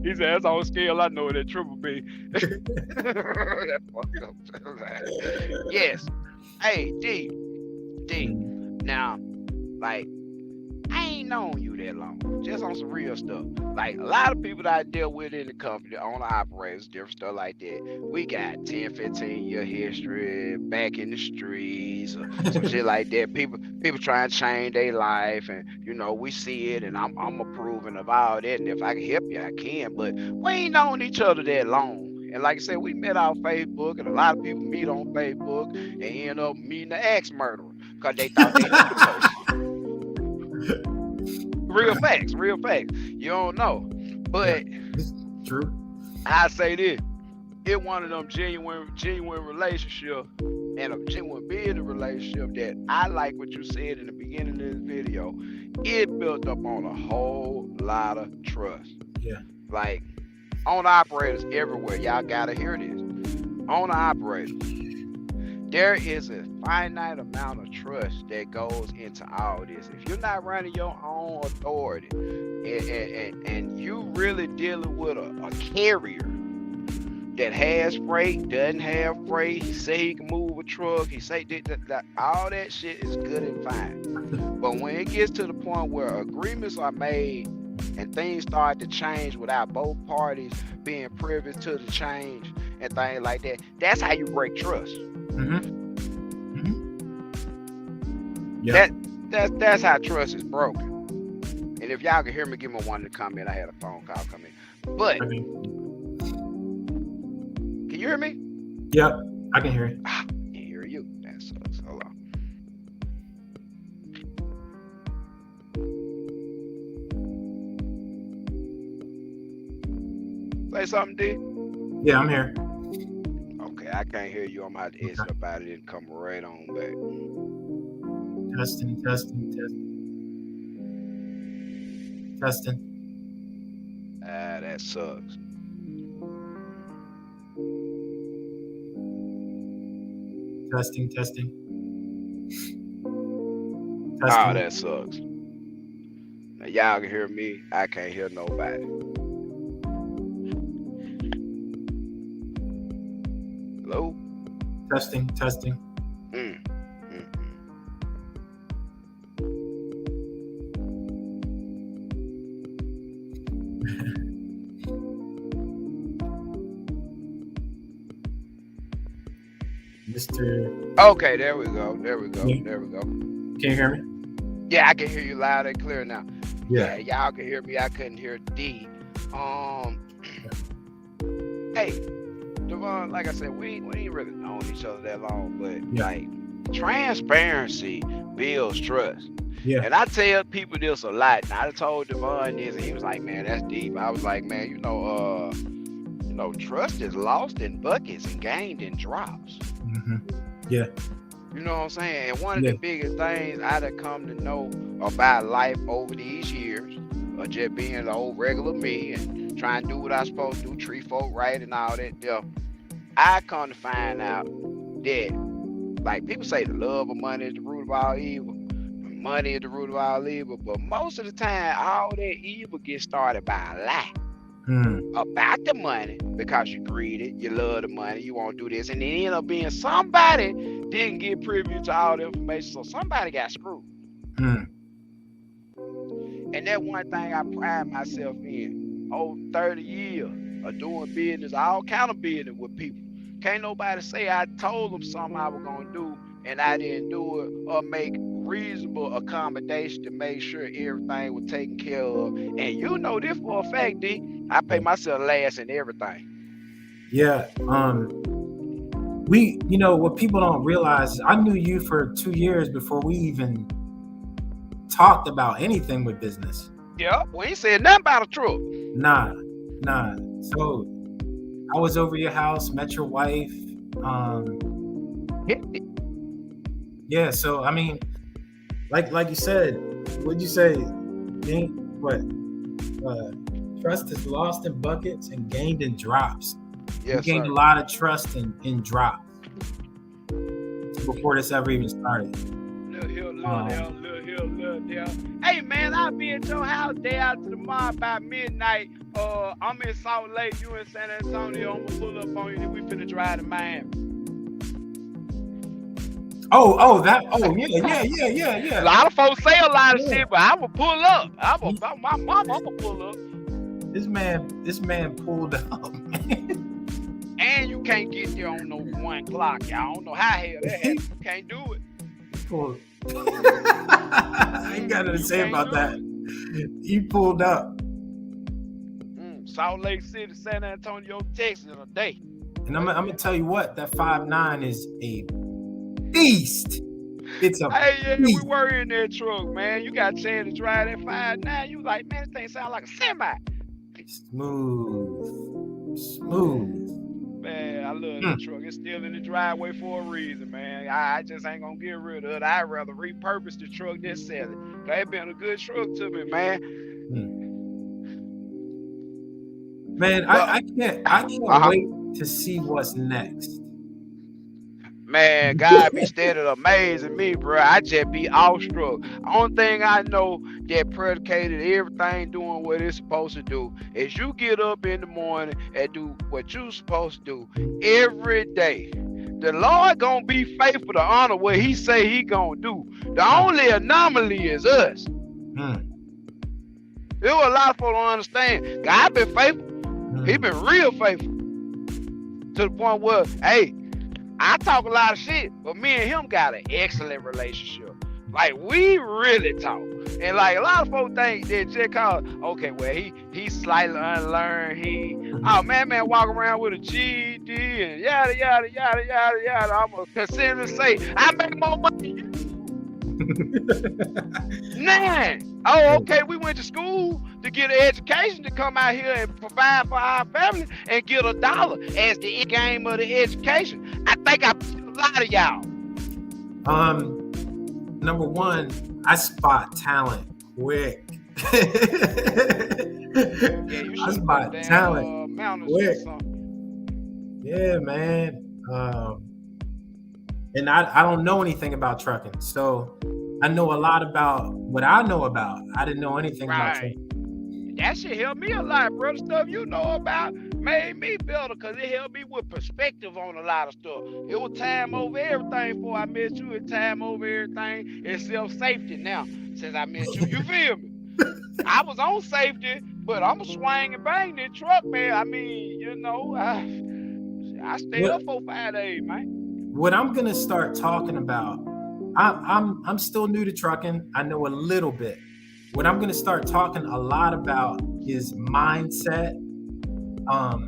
He said, that's on scale I know that triple B. That fucking up. Yes. Hey, D. Now, like, I ain't known you that long. Just on some real stuff. Like, a lot of people that I deal with in the company, owner operators, different stuff like that, we got 10, 15 year history, back in the streets, or some shit like that. People trying to change their life, and, you know, we see it, and I'm approving of all that, and if I can help you, I can, but we ain't known each other that long. And like I said, we met on Facebook, and a lot of people meet on Facebook and end up meeting the axe murderer because they thought they knew the person. Real facts. You don't know. But true. I say this. It's one of them genuine relationships and a genuine business relationship that I like what you said in the beginning of this video. It built up on a whole lot of trust. Yeah. Like, owner operators everywhere, y'all gotta hear this. Owner operators, there is a finite amount of trust that goes into all this. If you're not running your own authority and you really dealing with a carrier that has freight, doesn't have freight, he say he can move a truck, he say that all that shit is good and fine. But when it gets to the point where agreements are made and things start to change without both parties being privy to the change and things like that, that's how you break trust. Yeah. That's how trust is broken. And if y'all can hear me, give me one in the comment. I had a phone call come in. But can you hear me? Yep, I can hear you. I can't hear you. That sucks. Hold on. Say something, D. Yeah, I'm here. Okay, I can't hear you. I'm out to exit about it and come right on back. Testing. That sucks. Testing. Oh, that sucks. Now, y'all can hear me. I can't hear nobody. Hello? Testing. Mr. Okay, there we go. Can you hear me? Yeah, I can hear you loud and clear now. Yeah, y'all can hear me. I couldn't hear D. Hey, Devon, like I said, we ain't really known each other that long, but like, transparency builds trust. Yeah. And I tell people this a lot. And I told Devon this, and he was like, "Man, that's deep." I was like, "Man, you know, trust is lost in buckets and gained in drops." Yeah. You know what I'm saying? And one of the biggest things I done come to know about life over these years, of just being the old regular me and trying to do what I supposed to do, treat folk right and all that. Yeah. I come to find out that, like, people say the love of money is the root of all evil. Money is the root of all evil, but most of the time, all that evil gets started by a lie. About the money, because you greedy, you love the money, you won't do this, and then end up being somebody didn't get privy to all the information, so somebody got screwed. And that one thing I pride myself in, 30 years of doing business, all kind of business with people. Can't nobody say I told them something I was gonna do and I didn't do it, or make reasonable accommodation to make sure everything was taken care of. And you know this for a fact, D. I pay myself last in everything. Yeah. What people don't realize, I knew you for 2 years before we even talked about anything with business. Yeah, we ain't said nothing about a truck. Nah. So I was over your house, met your wife. Yeah, so I mean, like you said, what'd you say? Trust is lost in buckets and gained in drops. Yes, you gained sir. a lot of trust in drops before this ever even started. Little hill, there. Hey man, I'll be at your house day after tomorrow by midnight. I'm in Salt Lake, you in San Antonio. I'm gonna pull up on you and we finna drive to Miami. Yeah. A lot of folks say a lot of shit, but I'm gonna pull up. My mama, I'm gonna pull up. This man pulled up, man. And you can't get there on no 1 o'clock. Y'all don't know how hell that happened. You can't do it. I ain't got nothing to say about that. He pulled up. Salt Lake City, San Antonio, Texas in a day. And I'm gonna tell you what, that 5.9 is a beast. It's a beast. We were in that truck, man. You got a chance to drive that 5.9. You like, man, this thing sound like a semi. Smooth. Man, I love that truck. It's still in the driveway for a reason, man. I just ain't gonna get rid of it. I'd rather repurpose the truck than sell it. Cause it been a good truck to me, man. Man, I can't wait to see what's next. Man, God be steady amazing me, bro. I just be awestruck. Only thing I know that predicated everything doing what it's supposed to do is you get up in the morning and do what you supposed to do every day. The Lord gonna be faithful to honor what he say he gonna do. The only anomaly is us. There were a lot of folks don't understand. God been faithful. He been real faithful. To the point where, hey, I talk a lot of shit, but me and him got an excellent relationship. Like, we really talk. And like, a lot of folks think that just cause, okay, well, he slightly unlearned. Man walk around with a GED and yada, yada, yada, yada, yada. I'm going to consider to say, I make more money than you. 9. Oh, okay, we went to school to get an education to come out here and provide for our family and get $1 as the end game of the education. I think I beat a lot of y'all. Number one, I spot talent quick. I spot talent quick. Yeah, man. And I don't know anything about trucking, so I know a lot about what I know about. I didn't know anything about trucking. That shit helped me a lot, bro. The stuff you know about made me better because it helped me with perspective on a lot of stuff. It was time over everything before I met you. It's time over everything. It's self-safety now since I met you. You feel me? I was on safety, but I'm a swing and bang that truck, man. I mean, you know, I stay up for 5 days, man. What I'm gonna start talking about, I'm still new to trucking. I know a little bit. What I'm gonna start talking a lot about is mindset, how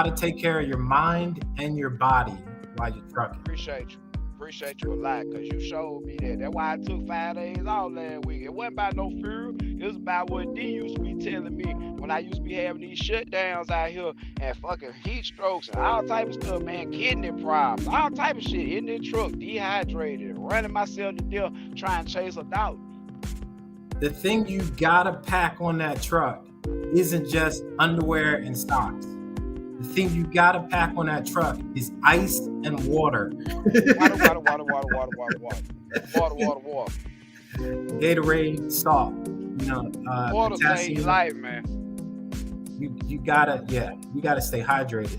to take care of your mind and your body while you're trucking. Appreciate you a lot, because you showed me that. That's why I took 5 days off last week. It wasn't about no fear. It was about what D used to be telling me when I used to be having these shutdowns out here and fucking heat strokes and all type of stuff, man. Kidney problems, all type of shit in the truck, dehydrated, running myself to death, trying to chase a dog. The thing you gotta pack on that truck isn't just underwear and socks. The thing you gotta pack on that truck is ice and water. Water. Gatorade, salt, Water save potassium. your life, man. You gotta stay hydrated.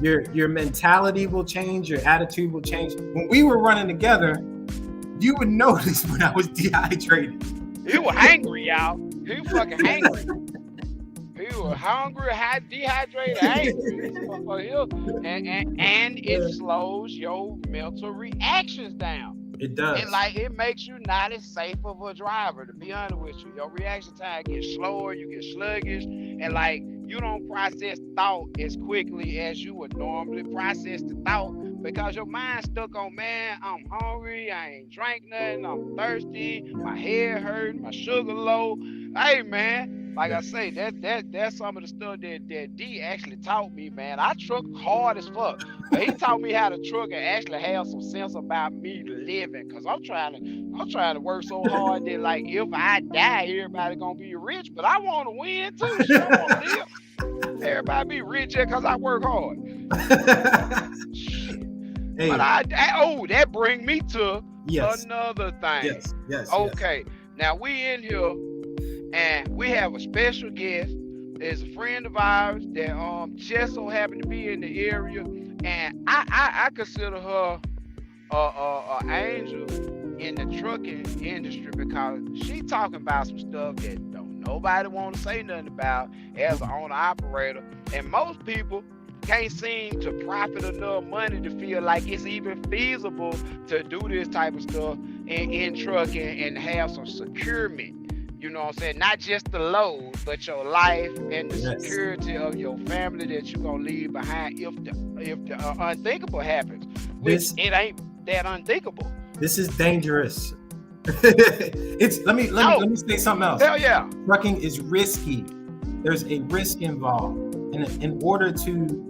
Your mentality will change, your attitude will change. When we were running together, you would notice when I was dehydrated. He was hangry, y'all. He was fucking hangry. He was hungry, dehydrated, angry. And it slows your mental reactions down. It does. It makes you not as safe of a driver, to be honest with you. Your reaction time gets slower, you get sluggish, and you don't process thought as quickly as you would normally process the thought, because your mind's stuck on, man, I'm hungry, I ain't drank nothing, I'm thirsty, my head hurt, my sugar low. Hey, man, like I say, that's some of the stuff that D actually taught me, man. I trucked hard as fuck, but he taught me how to truck and actually have some sense about me living, because I'm trying to work so hard that, like, if I die, everybody gonna be rich, but I want to win too. Shit, I want to live. Everybody be rich because I work hard. Shit. Hey. But that bring me to another thing. Yes. Okay. Now we in here and we have a special guest. There's a friend of ours that just so happened to be in the area, and I consider her a angel in the trucking industry, because she talking about some stuff that don't nobody want to say nothing about as an owner operator, and most people can't seem to profit enough money to feel like it's even feasible to do this type of stuff in trucking and have some securement. You know what I'm saying? Not just the load, but your life and the security of your family that you're gonna leave behind if the unthinkable happens. Which it ain't that unthinkable. This is dangerous. Let me say something else. Hell yeah. Trucking is risky. There's a risk involved. And in order to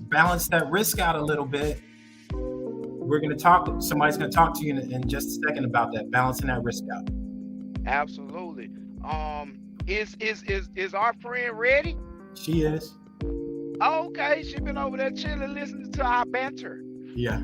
balance that risk out a little bit, somebody's gonna talk to you in just a second about that, balancing that risk out. Absolutely. Is our friend ready? She is. Oh, okay, she been over there chilling, listening to our banter. Yeah.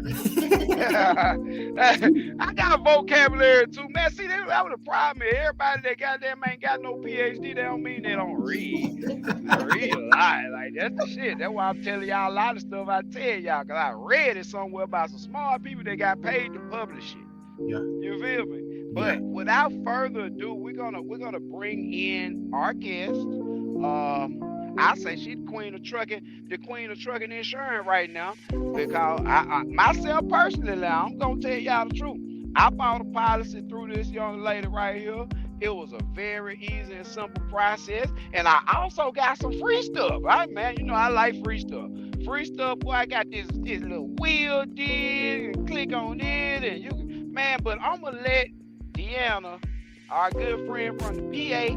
I got a vocabulary too, man. See, that was the problem. Everybody that goddamn ain't got no PhD, that don't mean they don't read. I read a lot. Like, that's the shit. That's why I'm telling y'all a lot of stuff I tell y'all, because I read it somewhere about some smart people that got paid to publish it. Yeah. You feel me? But without further ado, we're gonna bring in our guest. I say she's the queen of trucking insurance right now, because I myself personally, I'm gonna tell y'all the truth. I bought a policy through this young lady right here. It was a very easy and simple process, and I also got some free stuff. Right, man, you know I like free stuff. Free stuff, boy. I got this little wheel dig and click on it, and you can, man. But I'm gonna let Deanna, our good friend from the PA,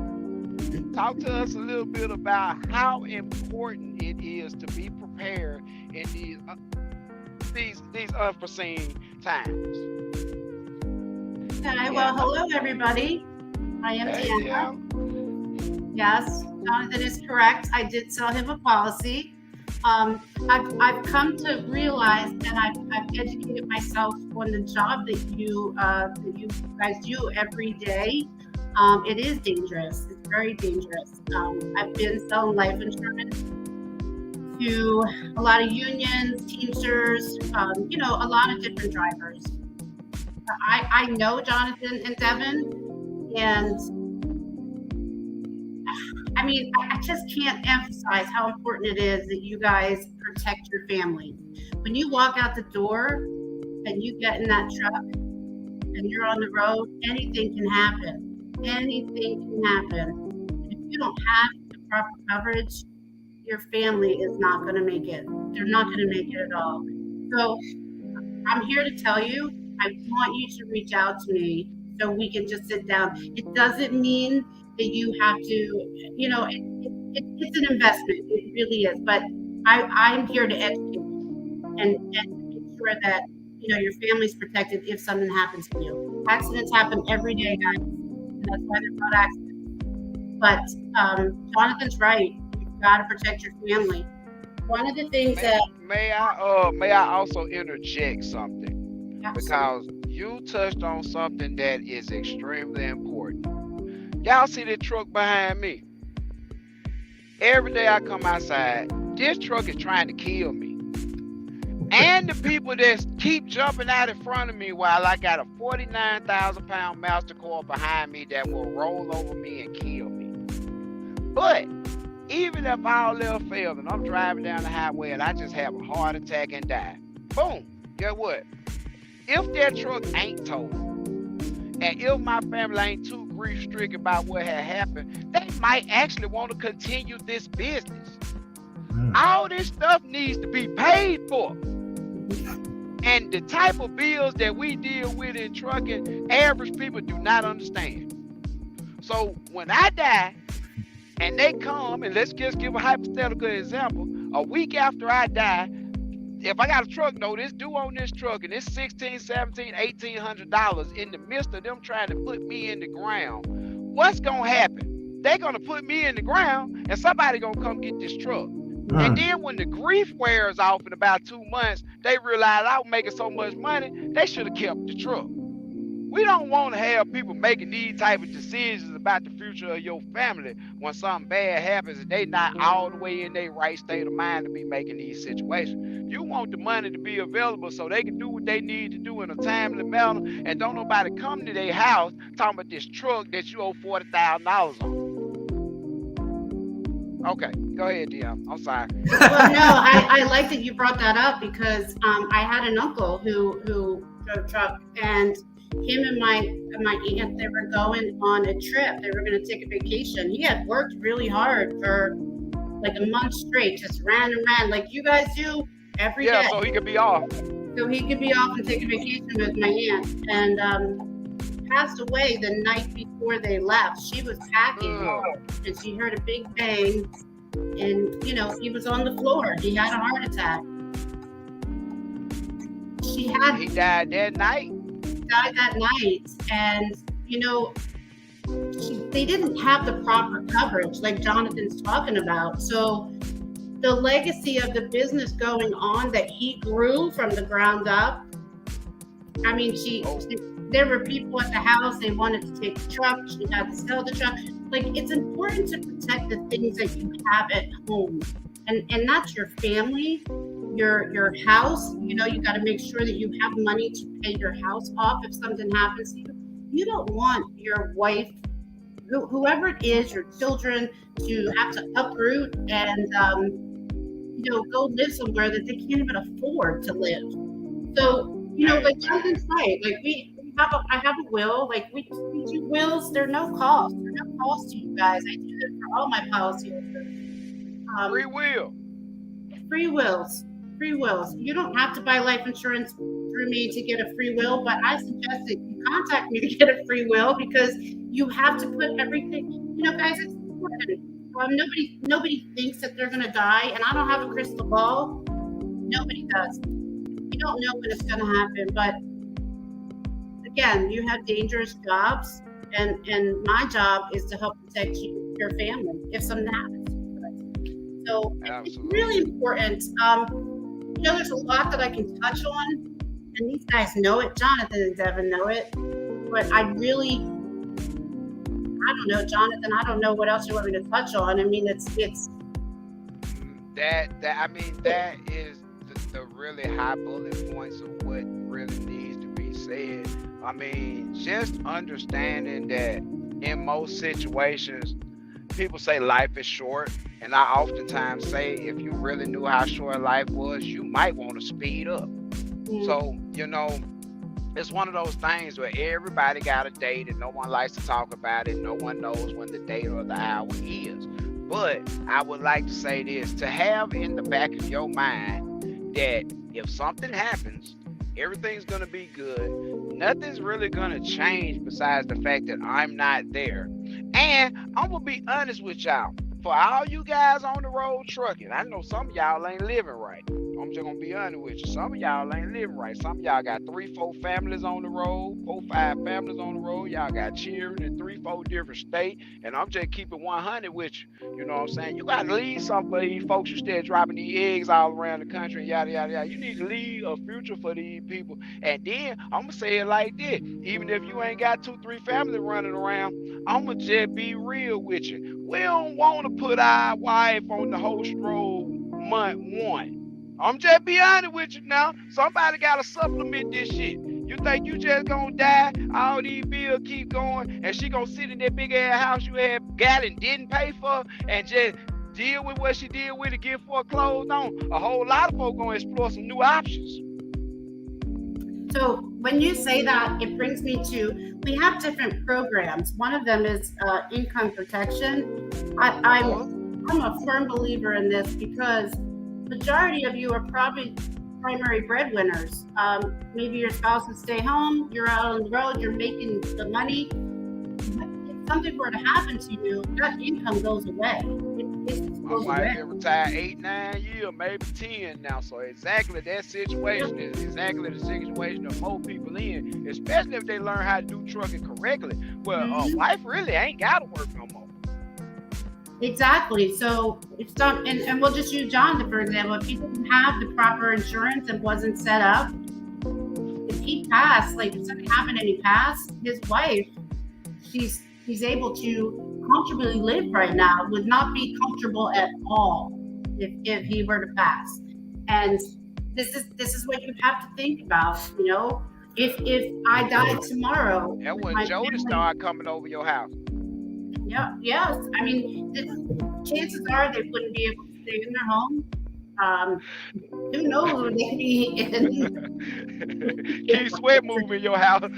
talk to us a little bit about how important it is to be prepared in these unforeseen times. Okay, well, hello everybody. I am Deanna. Yes, Jonathan is correct. I did sell him a policy. I've come to realize, and I've educated myself on the job that you guys do every day. It is dangerous. It's very dangerous. I've been selling life insurance to a lot of unions, Teamsters, a lot of different drivers. I know Jonathan and Devon, and I mean, I just can't emphasize how important it is that you guys protect your family. When you walk out the door and you get in that truck and you're on the road, anything can happen. Anything can happen. If you don't have the proper coverage, your family is not going to make it. They're not going to make it at all. So I'm here to tell you, I want you to reach out to me so we can just sit down. It doesn't mean that you have to, it's an investment. It really is. But I'm here to educate you and make sure that, your family's protected if something happens to you. Accidents happen every day, guys. And that's why they're called accidents. But Jonathan's right. You've got to protect your family. One of the things may I also interject something? Because you touched on something that is extremely important. Y'all see the truck behind me? Every day I come outside, this truck is trying to kill me. And the people that keep jumping out in front of me while I got a 49,000-pound master car behind me that will roll over me and kill me. But even if all else fails and I'm driving down the highway and I just have a heart attack and die, boom, guess what? If that truck ain't totaled, and if my family ain't too grief-stricken about what had happened, they might actually want to continue this business. All this stuff needs to be paid for. And the type of bills that we deal with in trucking, average people do not understand. So when I die, and they come, and let's just give a hypothetical example, a week after I die, if I got a truck note, it's due on this truck, and it's $1,600, $1,700, $1,800 in the midst of them trying to put me in the ground, what's going to happen? They're going to put me in the ground, and somebody going to come get this truck. And then when the grief wears off in about 2 months, they realize I was making so much money, they should have kept the truck. We don't want to have people making these type of decisions about the future of your family when something bad happens and they not all the way in their right state of mind to be making these situations. You want the money to be available so they can do what they need to do in a timely manner, and don't nobody come to their house talking about this truck that you owe $40,000 on. Okay, go ahead, Devon. I'm sorry. Well, no, I like that you brought that up because I had an uncle who drove truck, and him and my aunt, they were going on a trip. They were going to take a vacation. He had worked really hard for like a month straight, just ran and ran like you guys do every day. Yeah, so he could be off. So he could be off and take a vacation with my aunt, and passed away the night before they left. She was packing, and she heard a big bang, and he was on the floor. He had a heart attack. He died that night. And they didn't have the proper coverage like Jonathan's talking about. So the legacy of the business going on that he grew from the ground up, I mean, there were people at the house, they wanted to take the truck, she had to sell the truck. Like, it's important to protect the things that you have at home, and that's your family, your house. You got to make sure that you have money to pay your house off if something happens to you. You don't want your wife, whoever it is, your children, to have to uproot and go live somewhere that they can't even afford to live. So like Jonathan's right. Like I have a will. Like we do wills. They're no cost. They're no cost to you guys. I do that for all my policyholders. Free will. Free wills. Free wills. You don't have to buy life insurance through me to get a free will, but I suggest that you contact me to get a free will because you have to put everything. Guys, it's important. Nobody thinks that they're going to die, and I don't have a crystal ball. Nobody does. You don't know when it's going to happen, but again, you have dangerous jobs, and my job is to help protect your family if something happens to you. So it's really important. There's a lot that I can touch on, and these guys know it. Jonathan and Devon know it, but I don't know, Jonathan. I don't know what else you want me to touch on. I mean, it's that is the really high bullet points of what really needs to be said. I mean, just understanding that in most situations, people say life is short, and I oftentimes say if you really knew how short life was, you might want to speed up. So, it's one of those things where everybody got a date and no one likes to talk about it. No one knows when the date or the hour is. But I would like to say this, to have in the back of your mind that if something happens, everything's going to be good. Nothing's really going to change besides the fact that I'm not there. And I'm going to be honest with y'all. for all you guys on the road trucking, I know some of y'all ain't living right. I'm just gonna be honest with you. Some of y'all ain't living right. Some of y'all got 3-4 families on the road, 4-5 families on the road. Y'all got children in 3-4 different states. And I'm just keeping 100 with you. You know what I'm saying? You gotta leave some for these folks who still dropping these eggs all around the country and yada yada yada. You need to leave a future for these people. And then I'm gonna say it like this: even if you ain't got 2-3 families running around, I'ma just be real with you. We don't want to put our wife on the host road month 1. I'm just be honest with you now. Somebody gotta supplement this shit. You think you just gonna die? All these bills keep going, and she gonna sit in that big ass house you had got and didn't pay for, and just deal with what she deal with to get foreclosed on? A whole lot of folks gonna explore some new options. So when you say that, it brings me to, we have different programs. One of them is income protection. I'm a firm believer in this because majority of you are probably primary breadwinners. Maybe your spouse would stay home, you're out on the road, you're making the money. If something were to happen to you, that income goes away. My wife been retired 8-9 years, maybe 10 now. So exactly that situation is exactly the situation that most people in, especially if they learn how to do trucking correctly. Well, a wife really ain't got to work no more. Exactly. So if some, and we'll just use John for example. If he didn't have the proper insurance and wasn't set up, if he passed, like if something happened and he passed, his wife, he's able to comfortably live right now, would not be comfortable at all if he were to pass. And this is what you have to think about, you know. If I died tomorrow, that when Jody started coming over your house. Yeah, yes. I mean, chances are they wouldn't be able to stay in their home. Who knows what they could be in. Keep Sweat moving your house.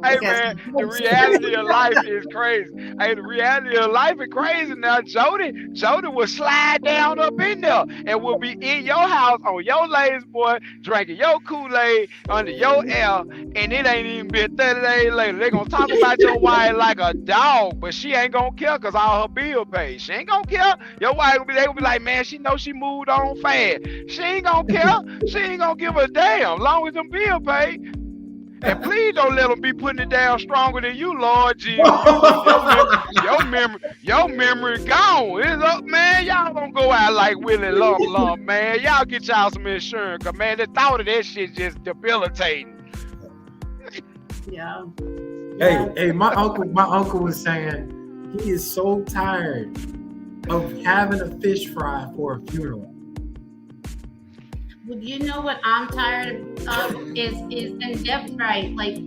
Hey man, the reality of life is crazy. Hey, the reality of life is crazy now. Jody will slide down up in there and will be in your house on your lazy boy, drinking your Kool-Aid under your air, and it ain't even been 30 days later. They gonna talk about your wife like a dog, but she ain't gonna care because all her bill paid. She ain't gonna care. Your wife they gonna be like, man, she knows she moved on fast. She ain't gonna care. She ain't gonna give a damn long as them bill paid. And please don't let them be putting it down stronger than you, Lord Jesus. Your memory gone. It's up, man. Y'all don't go out like Willie Lump, man. Y'all get y'all some insurance, cause man, the thought of that shit just debilitating. Yeah. Hey, my uncle was saying he is so tired of having a fish fry for a funeral. Well, you know what I'm tired of is and Dev's right. Like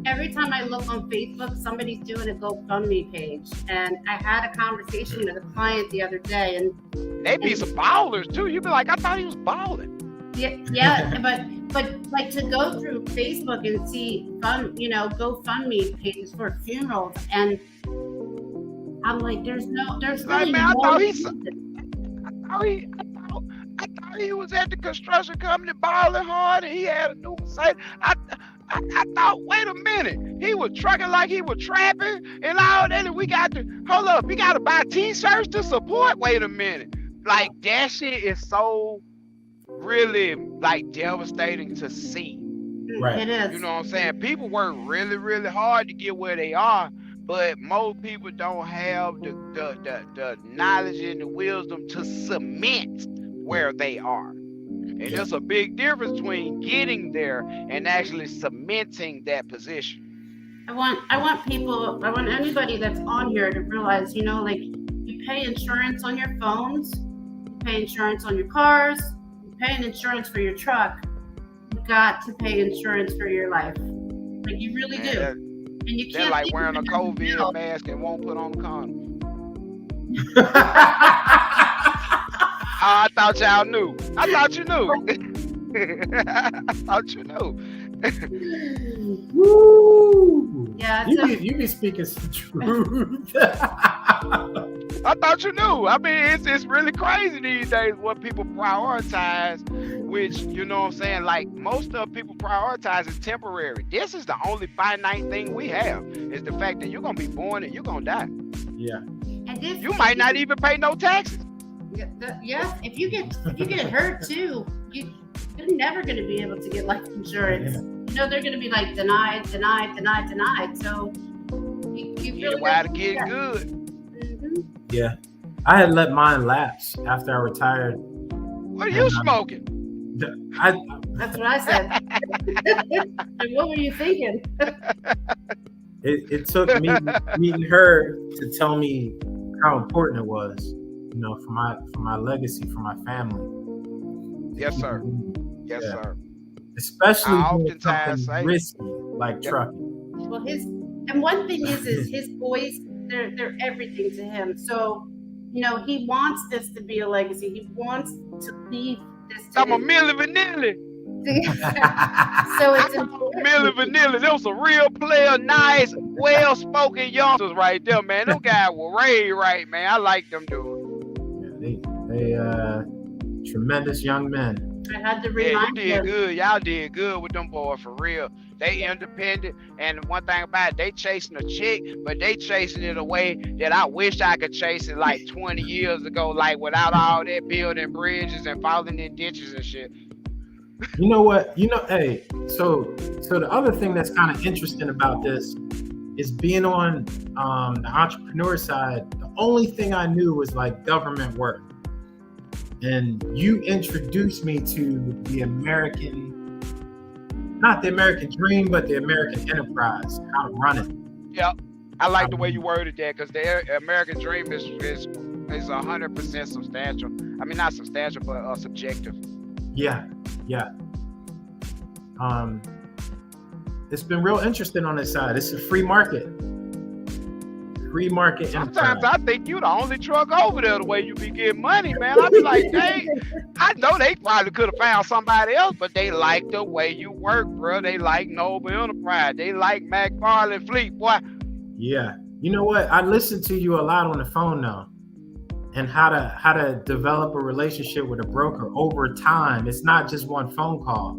every time I look on Facebook, somebody's doing a GoFundMe page, and I had a conversation with a client the other day, and they be some ballers too. You be like, I thought he was balling. Yeah, but like to go through Facebook and see GoFundMe pages for funerals, and I'm like, there's really man, no. I thought he was at the construction company balling hard and he had a new site. I thought, wait a minute, he was trucking like he was trapping and all that, and we got to buy t-shirts to support. Wait a minute. Like that shit is so really like devastating to see. Right. It is. You know what I'm saying? People work really, really hard to get where they are, but most people don't have the knowledge and the wisdom to cement where they are. And there's a big difference between getting there and actually cementing that position. I want anybody that's on here to realize, like you pay insurance on your phones, you pay insurance on your cars, you pay an insurance for your truck. You got to pay insurance for your life. Like you really do. And you can't. They're like wearing a COVID mask and won't put on a condom. I thought y'all knew. I thought you knew. I thought you knew. Woo! Yeah, you be speaking some truth. I thought you knew. I mean, it's really crazy these days what people prioritize which, you know what I'm saying, like most of people prioritize is temporary. This is the only finite thing we have, is the fact that you're gonna be born and you're gonna die. Yeah. And this, You might not even pay no taxes. Yes, if you get hurt too, you're never going to be able to get life insurance. Yeah. You know they're going to be like denied. So you really Why to get good? Mm-hmm. Yeah. I had let mine lapse after I retired. What are you smoking? That's what I said. And what were you thinking? It took me meeting her to tell me how important it was, you know, for my legacy, for my family. Yes, sir. Yes, Yeah. sir. Especially I doing oftentimes something say- risky like trucking. Well, and one thing is his boys. They're everything to him. So, you know, he wants this to be a legacy. He wants to leave this. I'm a Milli Vanilli. So it's important. Milli Vanilli. Them some real player, nice, well-spoken youngsters right there, man. Them guys were raised right, man. I like them dudes. Yeah, they tremendous young men. I had to Yeah, remind you did him. good. Y'all did good with them boys, for real. They independent, and one thing about it, they chasing a chick, but they chasing it a way that I wish I could chase it like 20 years ago, like without all that building bridges and falling in ditches and shit. You know what? Hey, so the other thing that's kind of interesting about this is being on the entrepreneur side. The only thing I knew was like government work. And you introduced me to the not the American dream, but the American enterprise, how to run it. Yep. I like the way you worded that, because the American dream is 100% substantial. I mean, not substantial, but subjective. Yeah. It's been real interesting on this side. It's a free market. Sometimes Sometimes I think you the only truck over there the way you be getting money, man. I be like, dang, I know they probably could have found somebody else, but they like the way you work, bro. They like Noble Enterprise. They like McFarland Fleet, boy. Yeah. You know what? I listen to you a lot on the phone now, and how to develop a relationship with a broker over time. It's not just one phone call.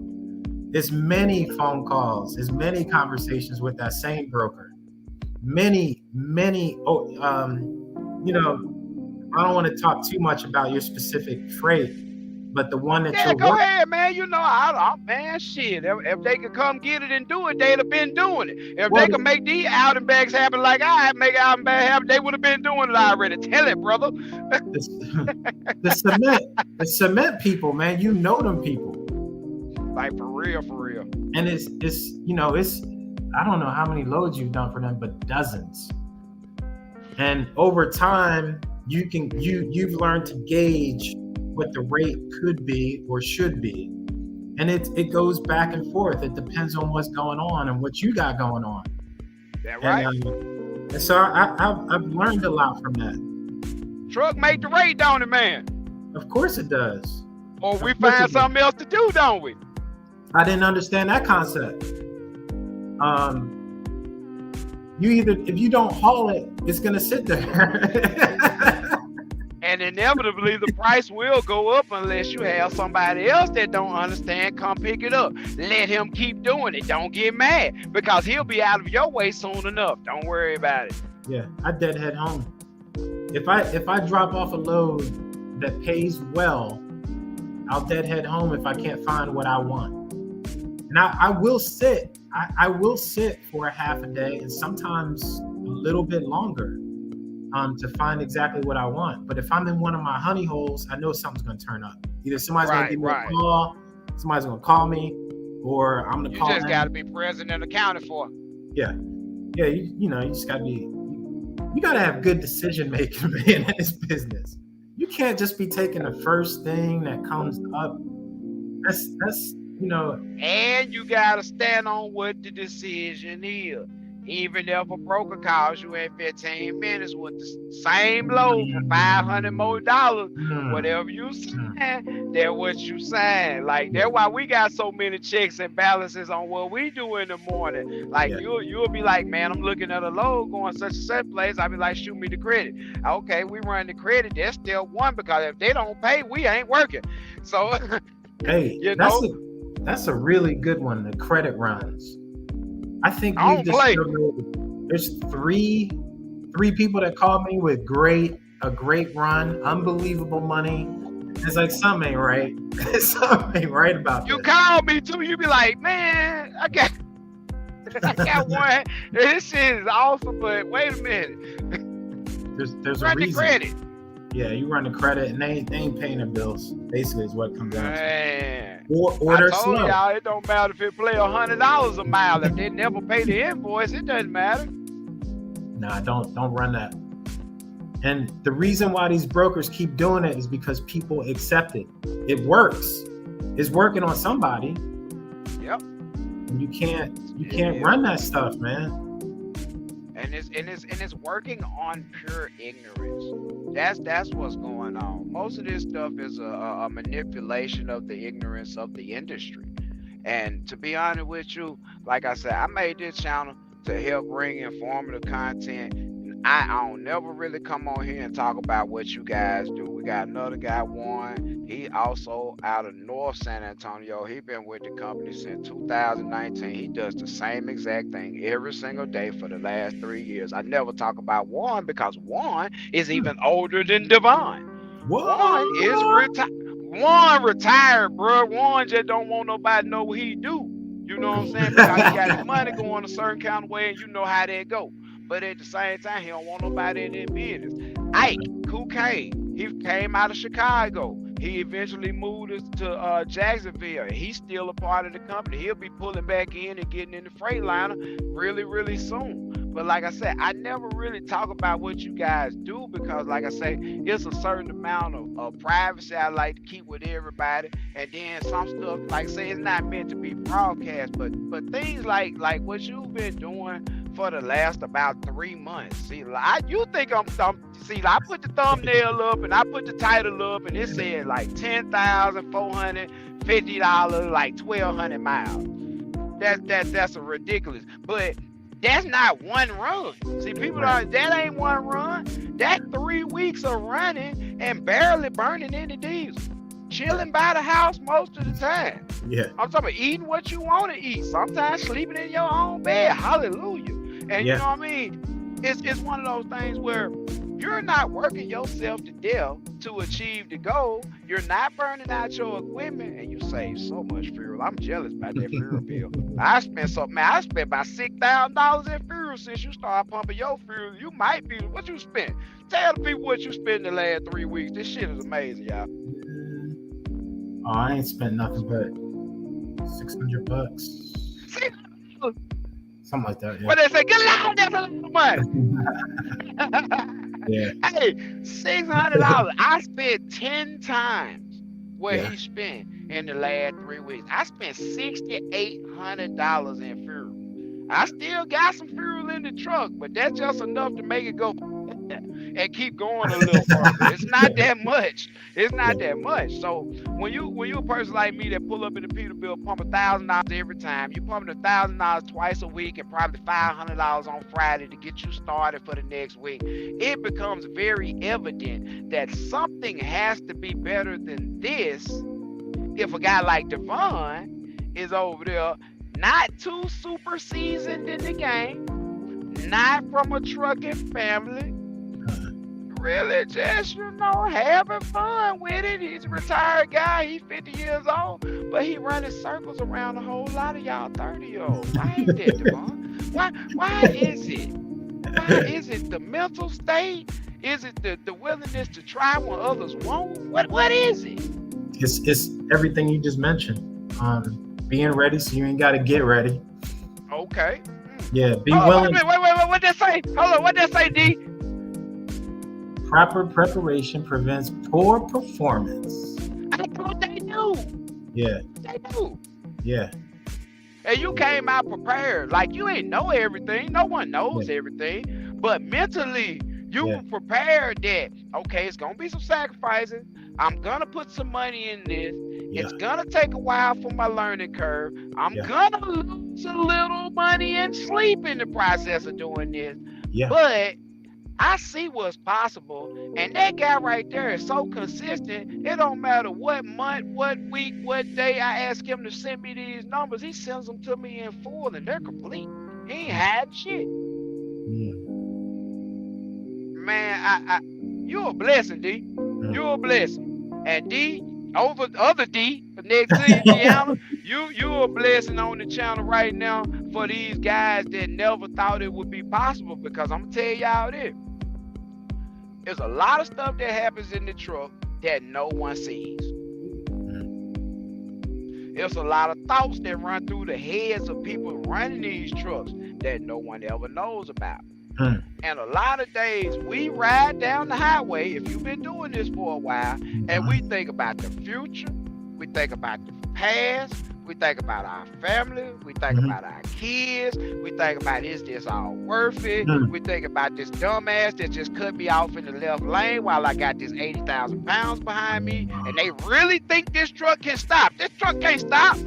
It's many phone calls. It's many conversations with that same broker. Many. You know, I don't want to talk too much about your specific freight, but the one that you're Go ahead, man. You know, man, shit. If they could come get it and do it, they'd have been doing it. If they could make these outing bags happen like I make outing bags happen, they would have been doing it already. Tell it, brother. The cement people, man. You know them people. Like for real. And it's you know, I don't know how many loads you've done for them, but dozens. And over time, you've learned to gauge what the rate could be or should be. And it goes back and forth. It depends on what's going on and what you got going on. Yeah, right. And so I've learned a lot from that. Truck make the rate, don't it, man? Of course it does. Or we find something else to do, don't we? I didn't understand that concept. If you don't haul it, it's gonna sit there. And inevitably the price will go up unless you have somebody else that don't understand come pick it up. Let him keep doing it. Don't get mad, because he'll be out of your way soon enough. Don't worry about it. Yeah, I deadhead home. If I drop off a load that pays well, I'll deadhead home if I can't find what I want. And I will sit. I will sit for a half a day and sometimes a little bit longer to find exactly what I want. But if I'm in one of my honey holes, I know something's going to turn up. Either somebody's going to give me a call, somebody's going to call me, or I'm going to call them. You just got to be present and accounted for. Yeah. You know, you just got to be. You got to have good decision making, man, in this business. You can't just be taking the first thing that comes up. That's you know. And you gotta stand on what the decision is. Even if a broker calls you in 15 minutes with the same load for $500 more, whatever you sign, that's what you sign. Like, that's why we got so many checks and balances on what we do in the morning. Like, you'll be like, man, I'm looking at a load going such and such place. I'll be like, shoot me the credit. Okay, we run the credit. That's still one, because if they don't pay, we ain't working. So Hey, You know, that's a really good one. The credit runs. I think I we've don't play. discovered there's three people that called me with a great run, unbelievable money. It's like something ain't right. Something ain't right about You this. call me too. You be like, man, I got one. This shit is awesome, but wait a minute. There's a Run the reason. credit. Yeah, you run the credit and they ain't paying their bills. Basically, is what it comes down to. Man, Or I they're told slow. y'all it don't matter if it play $100 a mile. If they never pay the invoice, it doesn't matter. Nah, don't run that. And the reason why these brokers keep doing it is because people accept it. It works. It's working on somebody. Yep. And you can't run that stuff, man. And it's working on pure ignorance. That's what's going on. Most of this stuff is a manipulation of the ignorance of the industry. And to be honest with you, like I said, I made this channel to help bring informative content. I don't never really come on here and talk about what you guys do. We got another guy, Warren. He also out of North San Antonio. He been with the company since 2019. He does the same exact thing every single day for the last 3 years. I never talk about Warren because Warren is even older than Devon. Warren is Warren retired, bro. Warren just don't want nobody to know what he do. You know what I'm saying? Because he got his money going a certain kind of way, and you know how that go. But at the same time, he don't want nobody in their business. Ike, Cocaine, he came out of Chicago. He eventually moved to Jacksonville. He's still a part of the company. He'll be pulling back in and getting in the Freightliner really, really soon. But like I said, I never really talk about what you guys do because, like I say, it's a certain amount of privacy I like to keep with everybody. And then some stuff, like I say, it's not meant to be broadcast. But things like what you've been doing for the last about 3 months. See, you think I'm see, I put the thumbnail up and I put the title up and it said like $10,450, like 1,200 miles. That's a ridiculous. But that's not one run. See, people that ain't one run. That 3 weeks of running and barely burning any diesel. Chilling by the house most of the time. Yeah. I'm talking about eating what you want to eat. Sometimes sleeping in your own bed. Hallelujah. And you know what I mean? It's one of those things where you're not working yourself to death to achieve the goal. You're not burning out your equipment, and you save so much fuel. I'm jealous about that fuel bill. I spent about $6,000 in fuel since you started pumping your fuel. You might be what you spent. Tell the people what you spent in the last 3 weeks. This shit is amazing, y'all. Oh, I ain't spent nothing but $600. Something like that. Yeah. What they say? Get out there for the money. Yeah. Hey, $600. I spent 10 times what he spent in the last 3 weeks. I spent $6,800 in fuel. I still got some fuel in the truck, but that's just enough to make it go and keep going a little further. It's not that much. It's not that much. So when you a person like me that pull up in the Peterbilt, pump $1,000 every time, you pumping $1,000 twice a week and probably $500 on Friday to get you started for the next week, it becomes very evident that something has to be better than this if a guy like Devon is over there, not too super seasoned in the game, not from a trucking family, really just, having fun with it. He's a retired guy. He's 50 years old, but he running circles around a whole lot of y'all 30-year-olds. Why ain't that, Devon? Why is it? Why is it the mental state? Is it the willingness to try when others won't? What is it? It's everything you just mentioned. Being ready so you ain't got to get ready. Okay. Yeah, be willing. Wait. What that say? Hold on. What that say, D? Proper preparation prevents poor performance. I thought they knew. Yeah. They knew. Yeah. And you came out prepared. Like, you ain't know everything. No one knows everything. But mentally, you were prepared that, okay, it's going to be some sacrifices. I'm going to put some money in this. It's going to take a while for my learning curve. I'm going to lose a little money and sleep in the process of doing this. Yeah. But I see what's possible, and that guy right there is so consistent. It don't matter what month, what week, what day I ask him to send me these numbers. He sends them to me in full, and they're complete. He ain't hiding shit. Man, you're a blessing, D. You're a blessing, and D over other D next to you, Deanna. You're a blessing on the channel right now for these guys that never thought it would be possible. Because I'm gonna tell y'all this. There's a lot of stuff that happens in the truck that no one sees. There's a lot of thoughts that run through the heads of people running these trucks that no one ever knows about. And a lot of days we ride down the highway, if you've been doing this for a while, and we think about the future, we think about the past, we think about our family, we think about our kids, we think about, is this all worth it? We think about this dumbass that just cut me off in the left lane while I got this 80,000 pounds behind me, and they really think this truck can stop. This truck can't stop.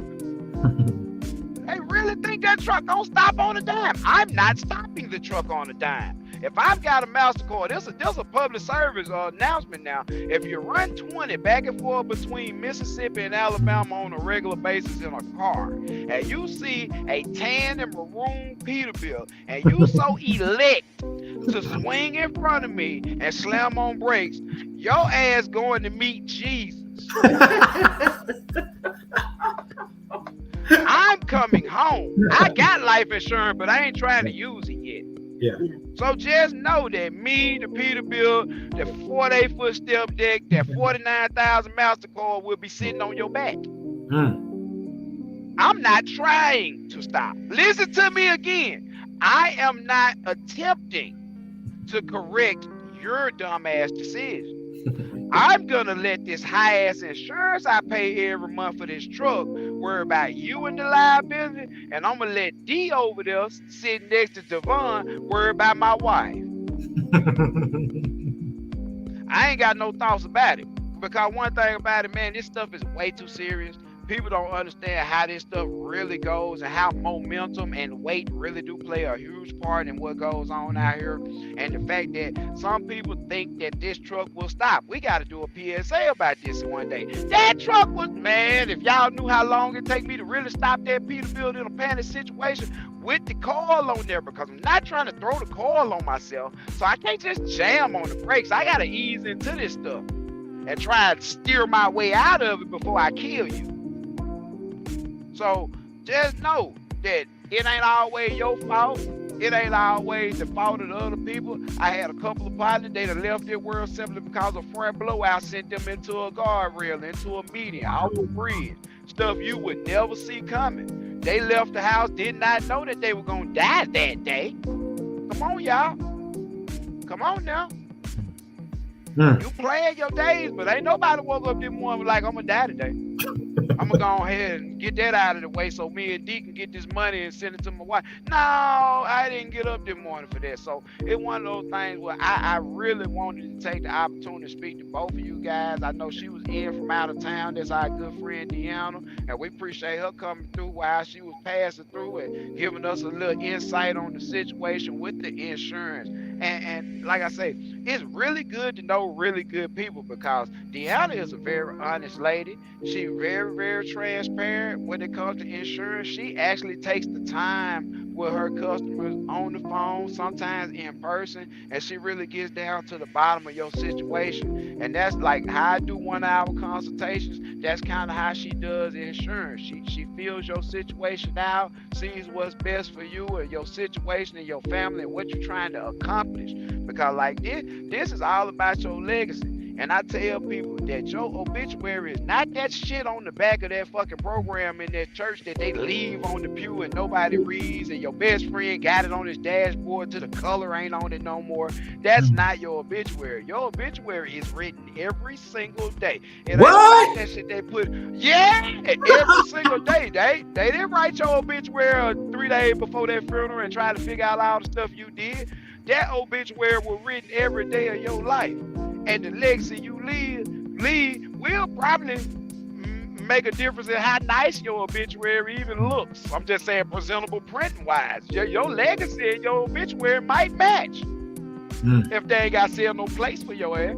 They really think that truck don't stop on a dime. I'm not stopping the truck on a dime. If I've got a MasterCard, there's a public service announcement now. If you run 20 back and forth between Mississippi and Alabama on a regular basis in a car, and you see a tan and maroon Peterbilt, and you so elect to swing in front of me and slam on brakes, your ass going to meet Jesus. I'm coming home. I got life insurance, but I ain't trying to use it yet. Yeah. So just know that me, the Peterbilt, the 48-foot step deck, that 49,000 MasterCard will be sitting on your back. I'm not trying to stop. Listen to me again. I am not attempting to correct your dumbass decision. I'm gonna let this high ass insurance I pay every month for this truck worry about you and the liability, and I'm gonna let D over there sitting next to Devon worry about my wife. I ain't got no thoughts about it, because one thing about it, man, this stuff is way too serious. People don't understand how this stuff really goes and how momentum and weight really do play a huge part in what goes on out here. And the fact that some people think that this truck will stop. We got to do a PSA about this one day. That truck was, man, if y'all knew how long it take me to really stop that Peterbilt in a panic situation with the coil on there, because I'm not trying to throw the coil on myself. So I can't just jam on the brakes. I got to ease into this stuff and try and steer my way out of it before I kill you. So just know that it ain't always your fault. It ain't always the fault of the other people. I had a couple of partners, they done left their world simply because a front blowout sent them into a guardrail, into a median, off a bridge. Stuff you would never see coming. They left the house, did not know that they were going to die that day. Come on, y'all. Come on now. You playing your days, but ain't nobody woke up this morning like, I'm going to die today. I'm gonna go ahead and get that out of the way so me and D can get this money and send it to my wife. No, I didn't get up this morning for that. So it's one of those things where I really wanted to take the opportunity to speak to both of you guys. I know she was in from out of town. That's our good friend Deanna, and we appreciate her coming through while she was passing through and giving us a little insight on the situation with the insurance. And like I say, it's really good to know really good people, because Deanna is a very honest lady. She's very, very transparent when it comes to insurance. She actually takes the time with her customers on the phone, sometimes in person, and she really gets down to the bottom of your situation. And that's like how I do 1 hour consultations. That's kind of how she does insurance. She feels your situation out, sees what's best for you and your situation and your family and what you're trying to accomplish. Because like this is all about your legacy. And I tell people that your obituary is not that shit on the back of that fucking program in that church that they leave on the pew and nobody reads, and your best friend got it on his dashboard till the color ain't on it no more. That's not your obituary. Your obituary is written every single day. It ain't like that shit they put, every single day. They didn't write your obituary 3 days before that funeral and try to figure out all the stuff you did. That obituary was written every day of your life. And the legacy you leave will probably make a difference in how nice your obituary even looks. I'm just saying presentable printing wise. Your legacy and your obituary might match. if they ain't got to sell no place for your ass.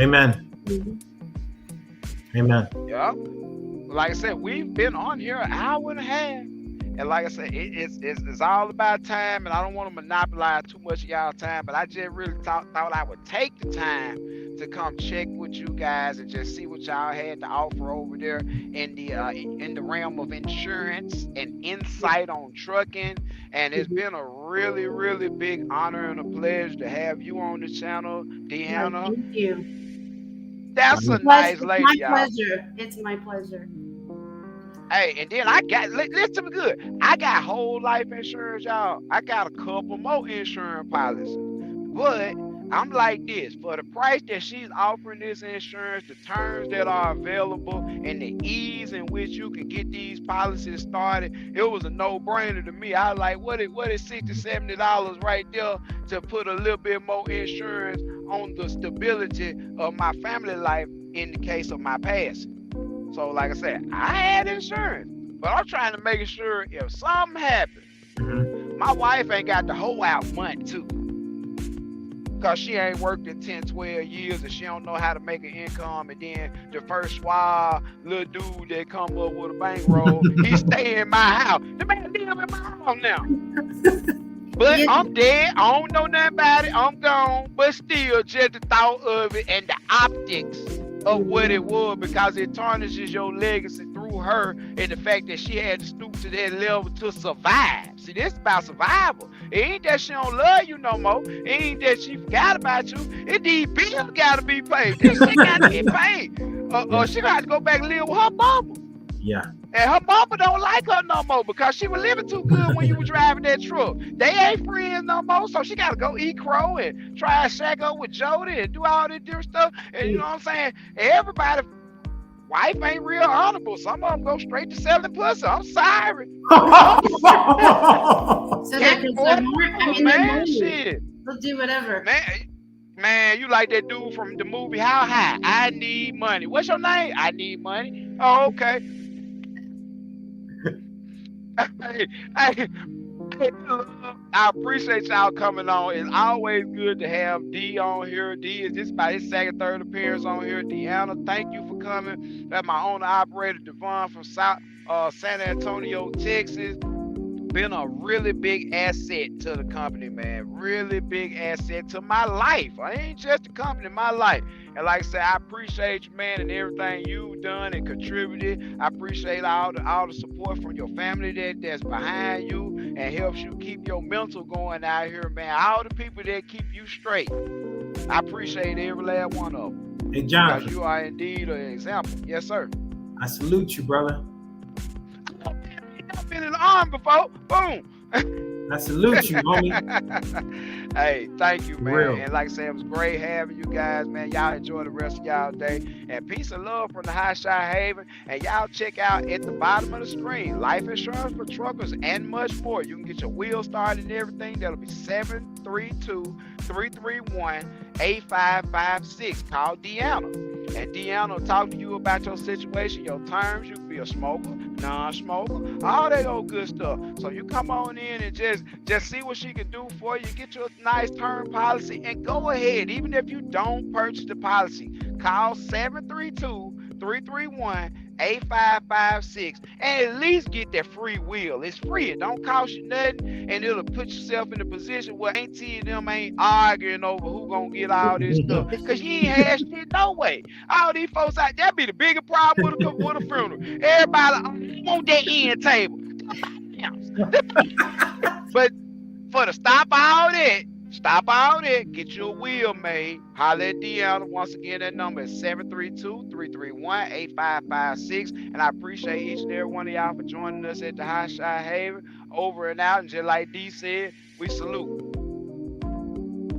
Amen. Amen. Yeah. Like I said, we've been on here an hour and a half. And like I said, it's all about time, and I don't want to monopolize too much of y'all time, but I just really thought I would take the time to come check with you guys and just see what y'all had to offer over there in the realm of insurance and insight on trucking. And it's been a really, really big honor and a pleasure to have you on the channel, Deanna. Thank you. That's a nice lady, my y'all. pleasure. It's my pleasure. Hey, and then I got, listen to me good. I got whole life insurance, y'all. I got a couple more insurance policies. But I'm like this, for the price that she's offering this insurance, the terms that are available, and the ease in which you can get these policies started, it was a no-brainer to me. I was like, what is $60, $70 right there to put a little bit more insurance on the stability of my family life in the case of my passing? So like I said, I had insurance, but I'm trying to make sure if something happens, my wife ain't got to hold out money too. Because she ain't worked in 10, 12 years and she don't know how to make an income. And then the first suave little dude that come up with a bankroll, he stay in my house. The man live in my house now. But yeah. I'm dead. I don't know nothing about it. I'm gone. But still, just the thought of it and the optics of what it was, because it tarnishes your legacy through her and the fact that she had to stoop to that level to survive. See, this is about survival. It ain't that she don't love you no more. It ain't that she forgot about you. It these bills gotta be paid. This shit gotta get paid. Or she gotta go back and live with her mama. Yeah. And her mama don't like her no more because she was living too good when you were driving that truck. They ain't friends no more, so she got to go eat crow and try to shack up with Jody and do all this different stuff. And you know what I'm saying? Everybody, wife ain't real honorable. Some of them go straight to selling pussy. I'm sorry. So man, shit. They'll do whatever. Man, you like that dude from the movie How High? I Need Money. What's your name? I Need Money. Oh, okay. I appreciate y'all coming on. It's always good to have D on here. D is just about his second, third appearance on here. Deanna, thank you for coming. That's my owner operator, Devon from San Antonio, Texas. Been a really big asset to the company, man. Really big asset to my life. I ain't just the company, my life. And like I said, I appreciate you, man, and everything you've done and contributed. I appreciate all the support from your family that's behind you and helps you keep your mental going out here, man. All the people that keep you straight. I appreciate every last one of them. Hey, Jonathan. Because you are indeed an example. Yes, sir. I salute you, brother. I've been in the arm before. Boom. I salute you, homie. Hey, thank you, man. Real. And like I said, it was great having you guys, man. Y'all enjoy the rest of y'all day. And peace and love from the Hotshot Haven. And y'all check out at the bottom of the screen, life insurance for truckers and much more. You can get your wheels started and everything. That'll be 732-331-8556. Call Deanna. And Deanna will talk to you about your situation, your terms. You can be a smoker, non-smoker, all that old good stuff. So you come on in and just see what she can do for you. Get you a nice term policy and go ahead. Even if you don't purchase the policy, call 732-331-8556 and at least get that free will. It's free. It don't cost you nothing, and it'll put yourself in a position where auntie and them ain't arguing over who gonna get all this stuff, because you ain't had shit no way. All these folks out there, be the bigger problem with a funeral. Everybody want that end table. But for the stop all that, get you a wheel made. Holler at Deanna. Once again, that number is 732-331-8556. And I appreciate each and every one of y'all for joining us at the Hotshot Haven. Over and out. And just like D said, we salute.